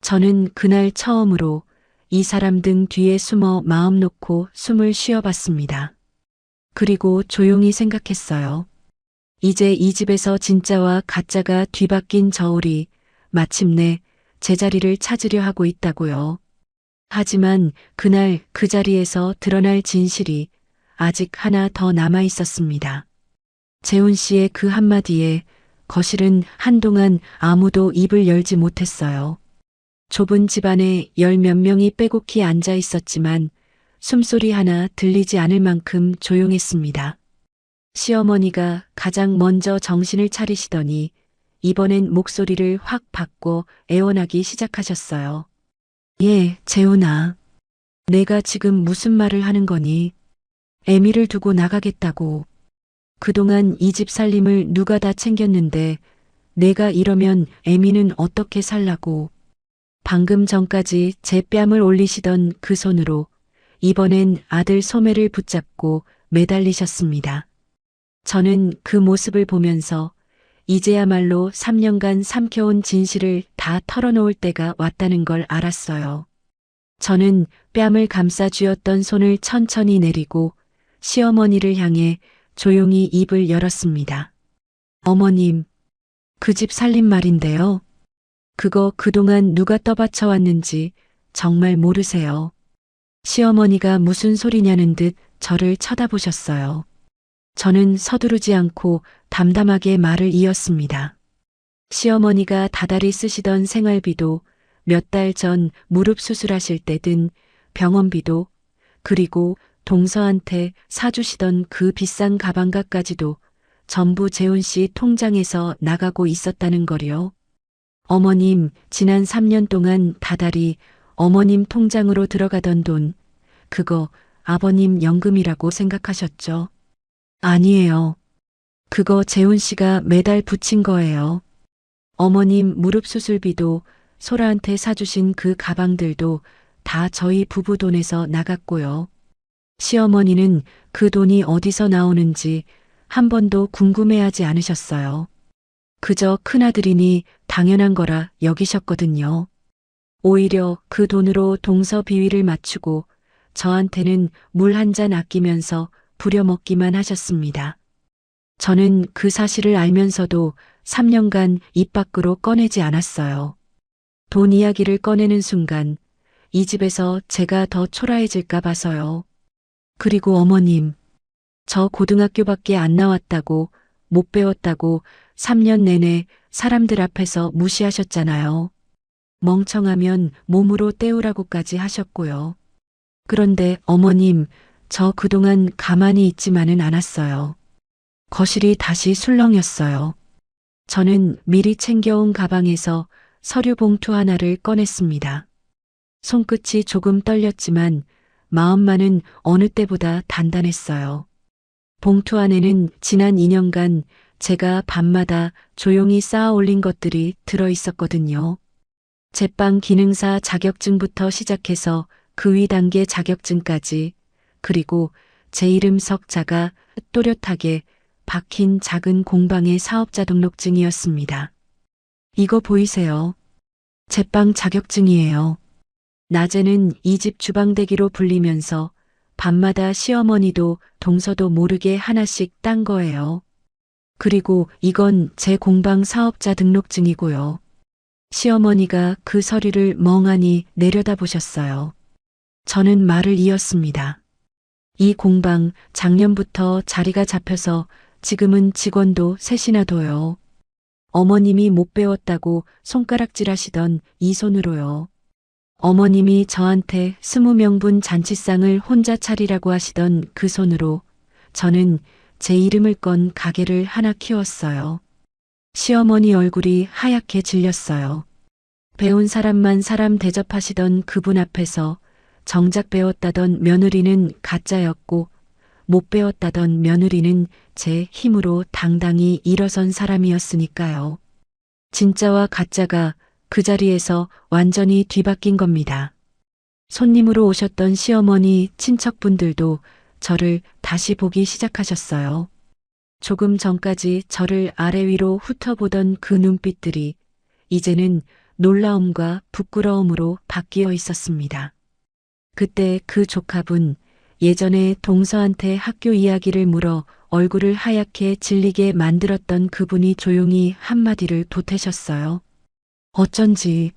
저는 그날 처음으로 이 사람 등 뒤에 숨어 마음 놓고 숨을 쉬어봤습니다. 그리고 조용히 생각했어요. 이제 이 집에서 진짜와 가짜가 뒤바뀐 저울이 마침내 제자리를 찾으려 하고 있다고요. 하지만 그날 그 자리에서 드러날 진실이 아직 하나 더 남아 있었습니다. 재훈 씨의 그 한마디에 거실은 한동안 아무도 입을 열지 못했어요. 좁은 집안에 열 몇 명이 빼곡히 앉아 있었지만 숨소리 하나 들리지 않을 만큼 조용했습니다. 시어머니가 가장 먼저 정신을 차리시더니 이번엔 목소리를 확 바꿔 애원하기 시작하셨어요. 예, 재훈아. 내가 지금 무슨 말을 하는 거니? 애미를 두고 나가겠다고. 그동안 이 집 살림을 누가 다 챙겼는데 내가 이러면 애미는 어떻게 살라고. 방금 전까지 제 뺨을 올리시던 그 손으로 이번엔 아들 소매를 붙잡고 매달리셨습니다. 저는 그 모습을 보면서 이제야말로 3년간 삼켜온 진실을 다 털어놓을 때가 왔다는 걸 알았어요. 저는 뺨을 감싸 쥐었던 손을 천천히 내리고 시어머니를 향해 조용히 입을 열었습니다. 어머님, 그 집 살림 말인데요. 그거 그동안 누가 떠받쳐 왔는지 정말 모르세요. 시어머니가 무슨 소리냐는 듯 저를 쳐다보셨어요. 저는 서두르지 않고 담담하게 말을 이었습니다. 시어머니가 다달이 쓰시던 생활비도 몇 달 전 무릎 수술하실 때 든 병원비도 그리고 동서한테 사주시던 그 비싼 가방가까지도 전부 재훈 씨 통장에서 나가고 있었다는 거요. 어머님, 지난 3년 동안 다달이 어머님 통장으로 들어가던 돈, 그거 아버님 연금이라고 생각하셨죠? 아니에요. 그거 재훈 씨가 매달 붙인 거예요. 어머님 무릎 수술비도 소라한테 사주신 그 가방들도 다 저희 부부 돈에서 나갔고요. 시어머니는 그 돈이 어디서 나오는지 한 번도 궁금해하지 않으셨어요. 그저 큰아들이니 당연한 거라 여기셨거든요. 오히려 그 돈으로 동서 비위를 맞추고 저한테는 물 한 잔 아끼면서 부려먹기만 하셨습니다. 저는 그 사실을 알면서도 3년간 입 밖으로 꺼내지 않았어요. 돈 이야기를 꺼내는 순간 이 집에서 제가 더 초라해질까 봐서요. 그리고 어머님, 저 고등학교밖에 안 나왔다고, 못 배웠다고 3년 내내 사람들 앞에서 무시하셨잖아요. 멍청하면 몸으로 때우라고까지 하셨고요. 그런데 어머님, 저 그동안 가만히 있지만은 않았어요. 거실이 다시 술렁였어요. 저는 미리 챙겨온 가방에서 서류 봉투 하나를 꺼냈습니다. 손끝이 조금 떨렸지만 마음만은 어느 때보다 단단했어요. 봉투 안에는 지난 2년간 제가 밤마다 조용히 쌓아 올린 것들이 들어 있었거든요. 제빵 기능사 자격증부터 시작해서 그 위 단계 자격증까지, 그리고 제 이름 석자가 또렷하게 박힌 작은 공방의 사업자 등록증이었습니다. 이거 보이세요? 제빵 자격증이에요. 낮에는 이 집 주방대기로 불리면서 밤마다 시어머니도 동서도 모르게 하나씩 딴 거예요. 그리고 이건 제 공방 사업자 등록증이고요. 시어머니가 그 서류를 멍하니 내려다보셨어요. 저는 말을 이었습니다. 이 공방 작년부터 자리가 잡혀서 지금은 직원도 셋이나 둬요. 어머님이 못 배웠다고 손가락질 하시던 이 손으로요. 어머님이 저한테 20명분 잔치상을 혼자 차리라고 하시던 그 손으로 저는 제 이름을 건 가게를 하나 키웠어요. 시어머니 얼굴이 하얗게 질렸어요. 배운 사람만 사람 대접하시던 그분 앞에서 정작 배웠다던 며느리는 가짜였고 못 배웠다던 며느리는 제 힘으로 당당히 일어선 사람이었으니까요. 진짜와 가짜가 그 자리에서 완전히 뒤바뀐 겁니다. 손님으로 오셨던 시어머니 친척분들도 저를 다시 보기 시작하셨어요. 조금 전까지 저를 아래 위로 훑어보던 그 눈빛들이 이제는 놀라움과 부끄러움으로 바뀌어 있었습니다. 그때 그 조카분, 예전에 동서한테 학교 이야기를 물어 얼굴을 하얗게 질리게 만들었던 그분이 조용히 한마디를 보태셨어요. 어쩐지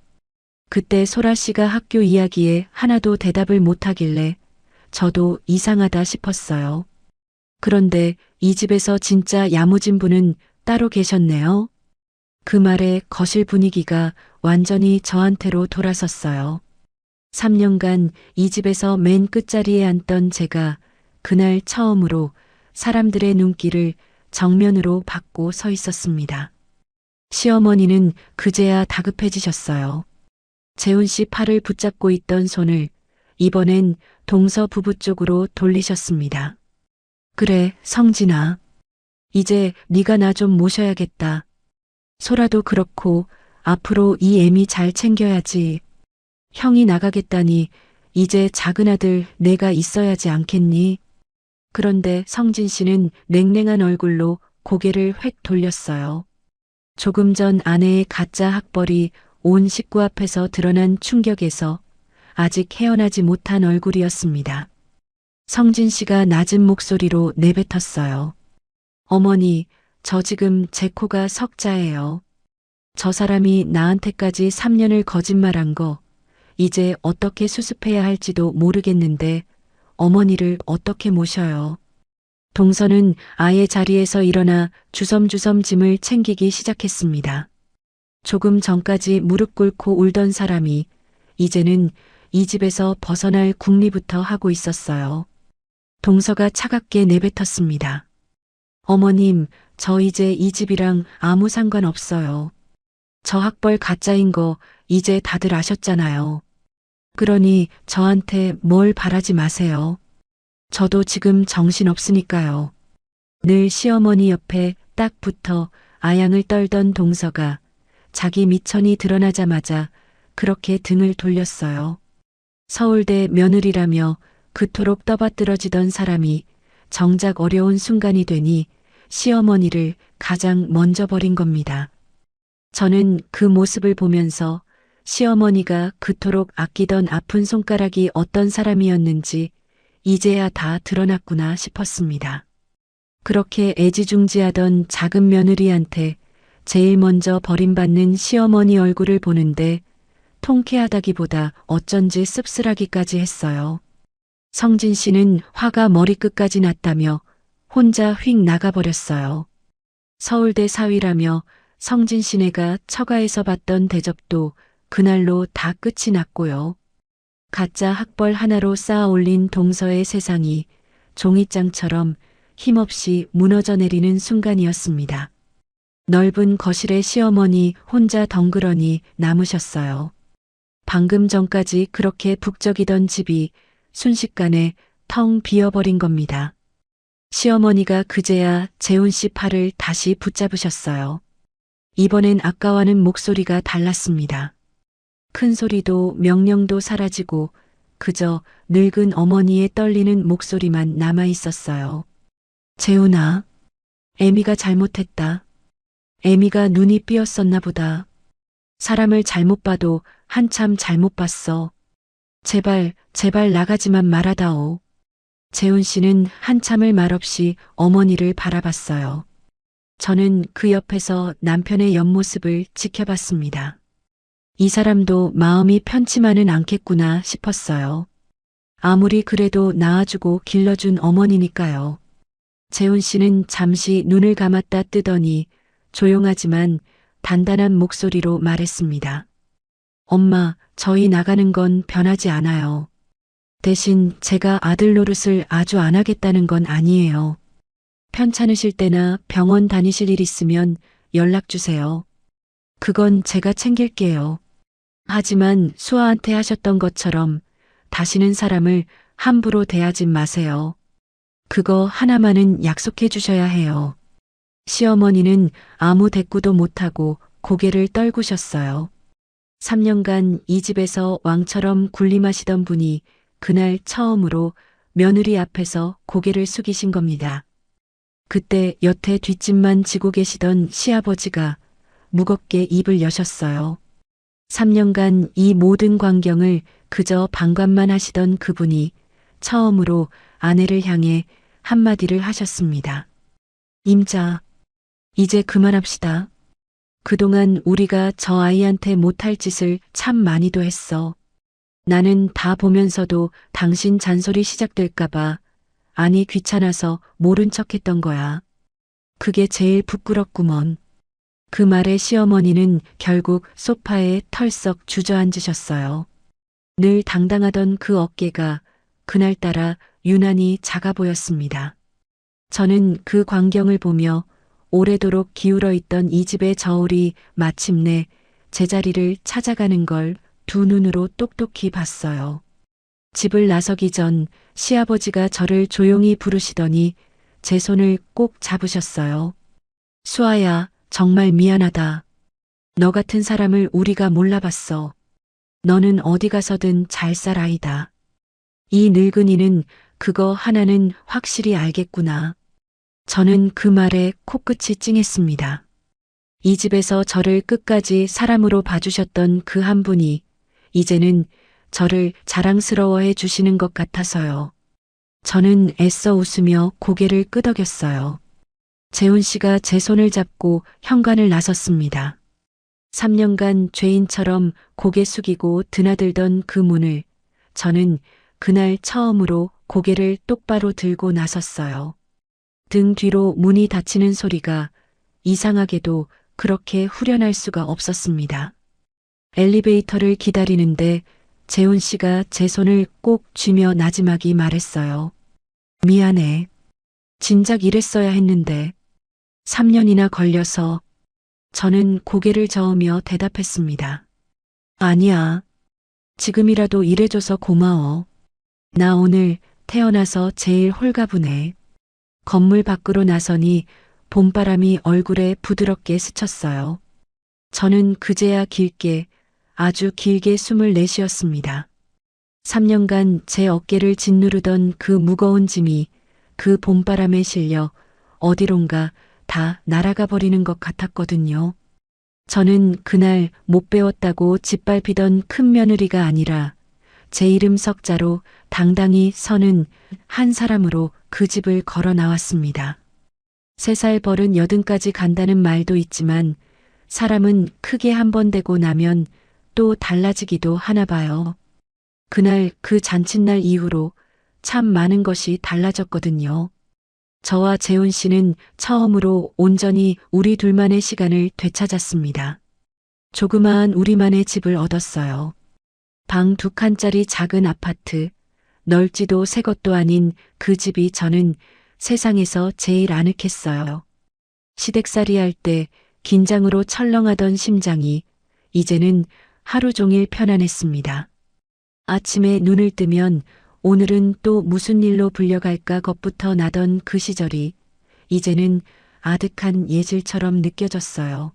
그때 소라 씨가 학교 이야기에 하나도 대답을 못하길래 저도 이상하다 싶었어요. 그런데 이 집에서 진짜 야무진 분은 따로 계셨네요. 그 말에 거실 분위기가 완전히 저한테로 돌아섰어요. 3년간 이 집에서 맨 끝자리에 앉던 제가 그날 처음으로 사람들의 눈길을 정면으로 받고 서 있었습니다. 시어머니는 그제야 다급해지셨어요. 재훈 씨 팔을 붙잡고 있던 손을 이번엔 동서 부부 쪽으로 돌리셨습니다. 그래, 성진아. 이제 네가 나 좀 모셔야겠다. 소라도 그렇고 앞으로 이 애미 잘 챙겨야지. 형이 나가겠다니 이제 작은 아들 내가 있어야지 않겠니? 그런데 성진 씨는 냉랭한 얼굴로 고개를 획 돌렸어요. 조금 전 아내의 가짜 학벌이 온 식구 앞에서 드러난 충격에서 아직 헤어나지 못한 얼굴이었습니다. 성진 씨가 낮은 목소리로 내뱉었어요. 어머니, 저 지금 제 코가 석자예요. 저 사람이 나한테까지 3년을 거짓말한 거 이제 어떻게 수습해야 할지도 모르겠는데 어머니를 어떻게 모셔요. 동서는 아예 자리에서 일어나 주섬주섬 짐을 챙기기 시작했습니다. 조금 전까지 무릎 꿇고 울던 사람이 이제는 이 집에서 벗어날 궁리부터 하고 있었어요. 동서가 차갑게 내뱉었습니다. 어머님, 저 이제 이 집이랑 아무 상관없어요. 저 학벌 가짜인 거 이제 다들 아셨잖아요. 그러니 저한테 뭘 바라지 마세요. 저도 지금 정신 없으니까요. 늘 시어머니 옆에 딱 붙어 아양을 떨던 동서가 자기 미천이 드러나자마자 그렇게 등을 돌렸어요. 서울대 며느리라며 그토록 떠받들어지던 사람이 정작 어려운 순간이 되니 시어머니를 가장 먼저 버린 겁니다. 저는 그 모습을 보면서 시어머니가 그토록 아끼던 아픈 손가락이 어떤 사람이었는지 이제야 다 드러났구나 싶었습니다. 그렇게 애지중지하던 작은 며느리한테 제일 먼저 버림받는 시어머니 얼굴을 보는데 통쾌하다기보다 어쩐지 씁쓸하기까지 했어요. 성진 씨는 화가 머리끝까지 났다며 혼자 휙 나가버렸어요. 서울대 사위라며 성진 씨네가 처가에서 받던 대접도 그날로 다 끝이 났고요. 가짜 학벌 하나로 쌓아 올린 동서의 세상이 종이장처럼 힘없이 무너져 내리는 순간이었습니다. 넓은 거실에 시어머니 혼자 덩그러니 남으셨어요. 방금 전까지 그렇게 북적이던 집이 순식간에 텅 비어버린 겁니다. 시어머니가 그제야 재훈 씨 팔을 다시 붙잡으셨어요. 이번엔 아까와는 목소리가 달랐습니다. 큰 소리도 명령도 사라지고 그저 늙은 어머니의 떨리는 목소리만 남아 있었어요. 재훈아, 애미가 잘못했다. 애미가 눈이 삐었었나 보다. 사람을 잘못 봐도 한참 잘못 봤어. 제발, 제발 나가지만 말아다오. 재훈 씨는 한참을 말없이 어머니를 바라봤어요. 저는 그 옆에서 남편의 옆모습을 지켜봤습니다. 이 사람도 마음이 편치만은 않겠구나 싶었어요. 아무리 그래도 낳아주고 길러준 어머니니까요. 재훈 씨는 잠시 눈을 감았다 뜨더니 조용하지만 단단한 목소리로 말했습니다. 엄마, 저희 나가는 건 변하지 않아요. 대신 제가 아들 노릇을 아주 안 하겠다는 건 아니에요. 편찮으실 때나 병원 다니실 일 있으면 연락 주세요. 그건 제가 챙길게요. 하지만 수아한테 하셨던 것처럼 다시는 사람을 함부로 대하지 마세요. 그거 하나만은 약속해 주셔야 해요. 시어머니는 아무 대꾸도 못하고 고개를 떨구셨어요. 3년간 이 집에서 왕처럼 군림하시던 분이 그날 처음으로 며느리 앞에서 고개를 숙이신 겁니다. 그때 여태 뒷짐만 지고 계시던 시아버지가 무겁게 입을 여셨어요. 3년간 이 모든 광경을 그저 방관만 하시던 그분이 처음으로 아내를 향해 한마디를 하셨습니다. 임자, 이제 그만합시다. 그동안 우리가 저 아이한테 못할 짓을 참 많이도 했어. 나는 다 보면서도 당신 잔소리 시작될까봐 아니 귀찮아서 모른 척했던 거야. 그게 제일 부끄럽구먼. 그 말에 시어머니는 결국 소파에 털썩 주저앉으셨어요. 늘 당당하던 그 어깨가 그날따라 유난히 작아 보였습니다. 저는 그 광경을 보며 오래도록 기울어 있던 이 집의 저울이 마침내 제자리를 찾아가는 걸 두 눈으로 똑똑히 봤어요. 집을 나서기 전 시아버지가 저를 조용히 부르시더니 제 손을 꼭 잡으셨어요. 수아야, 정말 미안하다. 너 같은 사람을 우리가 몰라봤어. 너는 어디 가서든 잘 살 아이다. 이 늙은이는 그거 하나는 확실히 알겠구나. 저는 그 말에 코끝이 찡했습니다. 이 집에서 저를 끝까지 사람으로 봐주셨던 그 한 분이 이제는 저를 자랑스러워해 주시는 것 같아서요. 저는 애써 웃으며 고개를 끄덕였어요. 재훈 씨가 제 손을 잡고 현관을 나섰습니다. 3년간 죄인처럼 고개 숙이고 드나들던 그 문을 저는 그날 처음으로 고개를 똑바로 들고 나섰어요. 등 뒤로 문이 닫히는 소리가 이상하게도 그렇게 후련할 수가 없었습니다. 엘리베이터를 기다리는데 재훈 씨가 제 손을 꼭 쥐며 나지막이 말했어요. 미안해. 진작 이랬어야 했는데 3년이나 걸려서. 저는 고개를 저으며 대답했습니다. 아니야. 지금이라도 일해줘서 고마워. 나 오늘 태어나서 제일 홀가분해. 건물 밖으로 나서니 봄바람이 얼굴에 부드럽게 스쳤어요. 저는 그제야 길게, 아주 길게 숨을 내쉬었습니다. 3년간 제 어깨를 짓누르던 그 무거운 짐이 그 봄바람에 실려 어디론가 다 날아가 버리는 것 같았거든요. 저는 그날 못 배웠다고 짓밟히던 큰 며느리가 아니라 제 이름 석자로 당당히 서는 한 사람으로 그 집을 걸어 나왔습니다. 3살 버른 80까지 간다는 말도 있지만 사람은 크게 한 번 되고 나면 또 달라지기도 하나 봐요. 그날 그 잔칫날 이후로 참 많은 것이 달라졌거든요. 저와 재훈 씨는 처음으로 온전히 우리 둘만의 시간을 되찾았습니다. 조그마한 우리만의 집을 얻었어요. 방 2칸짜리 작은 아파트, 넓지도 새 것도 아닌 그 집이 저는 세상에서 제일 아늑했어요. 시댁살이 할 때 긴장으로 철렁하던 심장이 이제는 하루 종일 편안했습니다. 아침에 눈을 뜨면 오늘은 또 무슨 일로 불려갈까 겁부터 나던 그 시절이 이제는 아득한 예질처럼 느껴졌어요.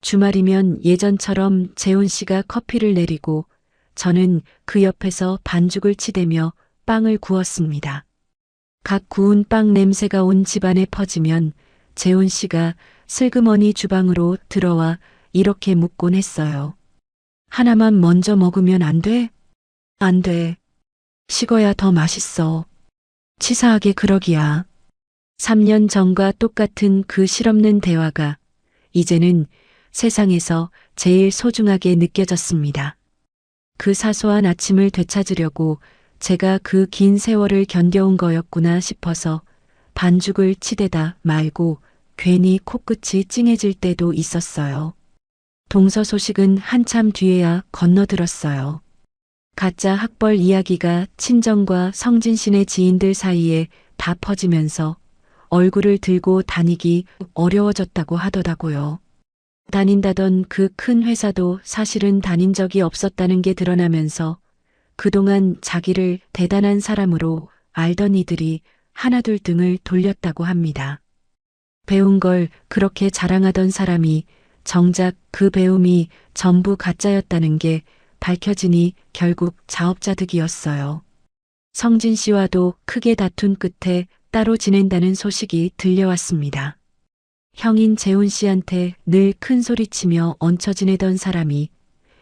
주말이면 예전처럼 재훈 씨가 커피를 내리고 저는 그 옆에서 반죽을 치대며 빵을 구웠습니다. 각 구운 빵 냄새가 온 집안에 퍼지면 재훈 씨가 슬그머니 주방으로 들어와 이렇게 묻곤 했어요. 하나만 먼저 먹으면 안 돼? 안 돼. 식어야 더 맛있어. 치사하게 그러기야. 3년 전과 똑같은 그 실없는 대화가 이제는 세상에서 제일 소중하게 느껴졌습니다. 그 사소한 아침을 되찾으려고 제가 그 긴 세월을 견뎌온 거였구나 싶어서 반죽을 치대다 말고 괜히 코끝이 찡해질 때도 있었어요. 동서 소식은 한참 뒤에야 건너들었어요. 가짜 학벌 이야기가 친정과 성진신의 지인들 사이에 다 퍼지면서 얼굴을 들고 다니기 어려워졌다고 하더라고요. 다닌다던 그 큰 회사도 사실은 다닌 적이 없었다는 게 드러나면서 그동안 자기를 대단한 사람으로 알던 이들이 하나둘 등을 돌렸다고 합니다. 배운 걸 그렇게 자랑하던 사람이 정작 그 배움이 전부 가짜였다는 게 밝혀지니 결국 자업자득이었어요. 성진 씨와도 크게 다툰 끝에 따로 지낸다는 소식이 들려왔습니다. 형인 재훈 씨한테 늘 큰 소리치며 얹혀 지내던 사람이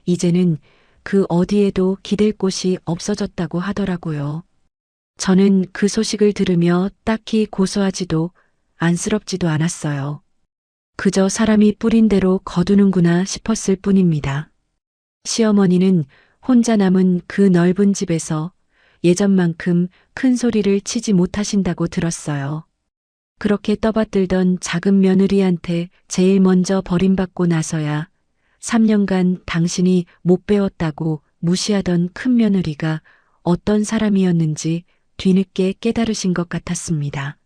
이제는 그 어디에도 기댈 곳이 없어졌다고 하더라고요. 저는 그 소식을 들으며 딱히 고소하지도 안쓰럽지도 않았어요. 그저 사람이 뿌린 대로 거두는구나 싶었을 뿐입니다. 시어머니는 혼자 남은 그 넓은 집에서 예전만큼 큰 소리를 치지 못하신다고 들었어요. 그렇게 떠받들던 작은 며느리한테 제일 먼저 버림받고 나서야 3년간 당신이 못 배웠다고 무시하던 큰 며느리가 어떤 사람이었는지 뒤늦게 깨달으신 것 같았습니다.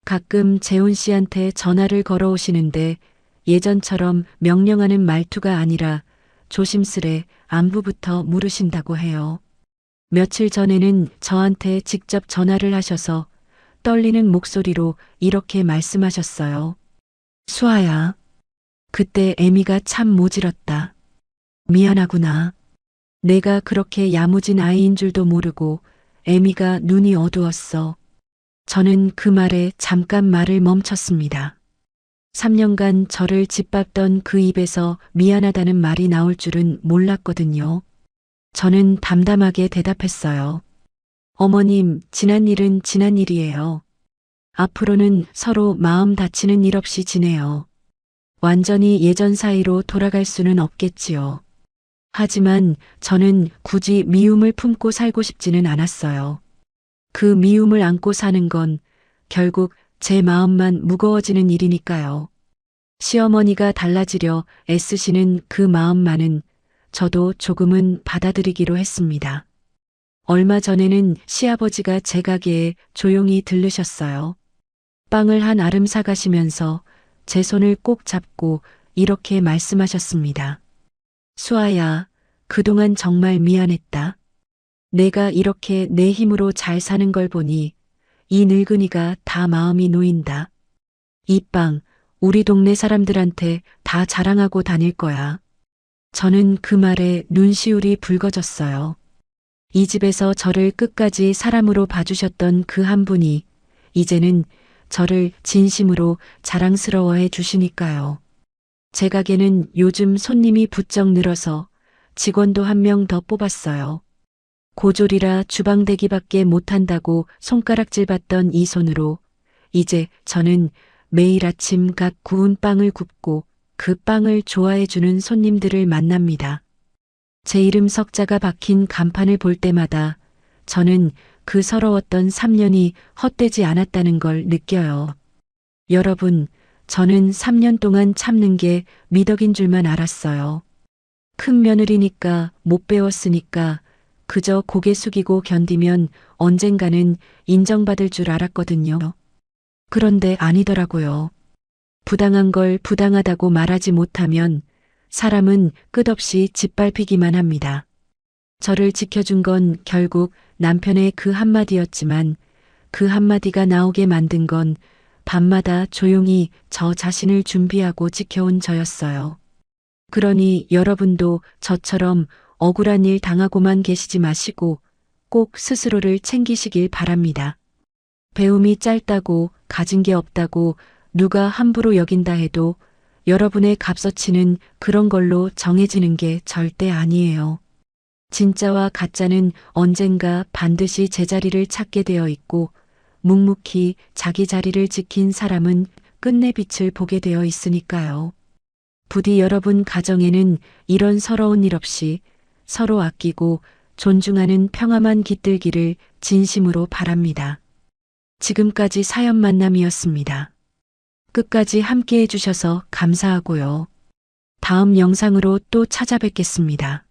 가끔 재훈 씨한테 전화를 걸어오시는데 예전처럼 명령하는 말투가 아니라 조심스레 안부부터 물으신다고 해요. 며칠 전에는 저한테 직접 전화를 하셔서 떨리는 목소리로 이렇게 말씀하셨어요. 수아야, 그때 애미가 참 모질었다. 미안하구나. 내가 그렇게 야무진 아이인 줄도 모르고 애미가 눈이 어두웠어. 저는 그 말에 잠깐 말을 멈췄습니다. 3년간 저를 짓밟던 그 입에서 미안하다는 말이 나올 줄은 몰랐거든요. 저는 담담하게 대답했어요. 어머님, 지난 일은 지난 일이에요. 앞으로는 서로 마음 다치는 일 없이 지내요. 완전히 예전 사이로 돌아갈 수는 없겠지요. 하지만 저는 굳이 미움을 품고 살고 싶지는 않았어요. 그 미움을 안고 사는 건 결국 제 마음만 무거워지는 일이니까요. 시어머니가 달라지려 애쓰시는 그 마음만은 저도 조금은 받아들이기로 했습니다. 얼마 전에는 시아버지가 제 가게에 조용히 들르셨어요. 빵을 한 알음 사가시면서 제 손을 꼭 잡고 이렇게 말씀하셨습니다. 수아야, 그동안 정말 미안했다. 내가 이렇게 내 힘으로 잘 사는 걸 보니 이 늙은이가 다 마음이 놓인다. 이 빵, 우리 동네 사람들한테 다 자랑하고 다닐 거야. 저는 그 말에 눈시울이 붉어졌어요. 이 집에서 저를 끝까지 사람으로 봐주셨던 그 한 분이 이제는 저를 진심으로 자랑스러워해 주시니까요. 제 가게는 요즘 손님이 부쩍 늘어서 직원도 한 명 더 뽑았어요. 고졸이라 주방대기밖에 못한다고 손가락질 받던 이 손으로 이제 저는 매일 아침 갓 구운 빵을 굽고 그 빵을 좋아해 주는 손님들을 만납니다. 제 이름 석자가 박힌 간판을 볼 때마다 저는 그 서러웠던 3년이 헛되지 않았다는 걸 느껴요. 여러분, 저는 3년 동안 참는 게 미덕인 줄만 알았어요. 큰 며느리니까 못 배웠으니까 그저 고개 숙이고 견디면 언젠가는 인정받을 줄 알았거든요. 그런데 아니더라고요. 부당한 걸 부당하다고 말하지 못하면 사람은 끝없이 짓밟히기만 합니다. 저를 지켜준 건 결국 남편의 그 한마디였지만 그 한마디가 나오게 만든 건 밤마다 조용히 저 자신을 준비하고 지켜온 저였어요. 그러니 여러분도 저처럼 억울한 일 당하고만 계시지 마시고 꼭 스스로를 챙기시길 바랍니다. 배움이 짧다고 가진 게 없다고 누가 함부로 여긴다 해도 여러분의 값어치는 그런 걸로 정해지는 게 절대 아니에요. 진짜와 가짜는 언젠가 반드시 제자리를 찾게 되어 있고 묵묵히 자기 자리를 지킨 사람은 끝내 빛을 보게 되어 있으니까요. 부디 여러분 가정에는 이런 서러운 일 없이 서로 아끼고 존중하는 평화만 깃들기를 진심으로 바랍니다. 지금까지 사연 만남이었습니다. 끝까지 함께 해주셔서 감사하고요. 다음 영상으로 또 찾아뵙겠습니다.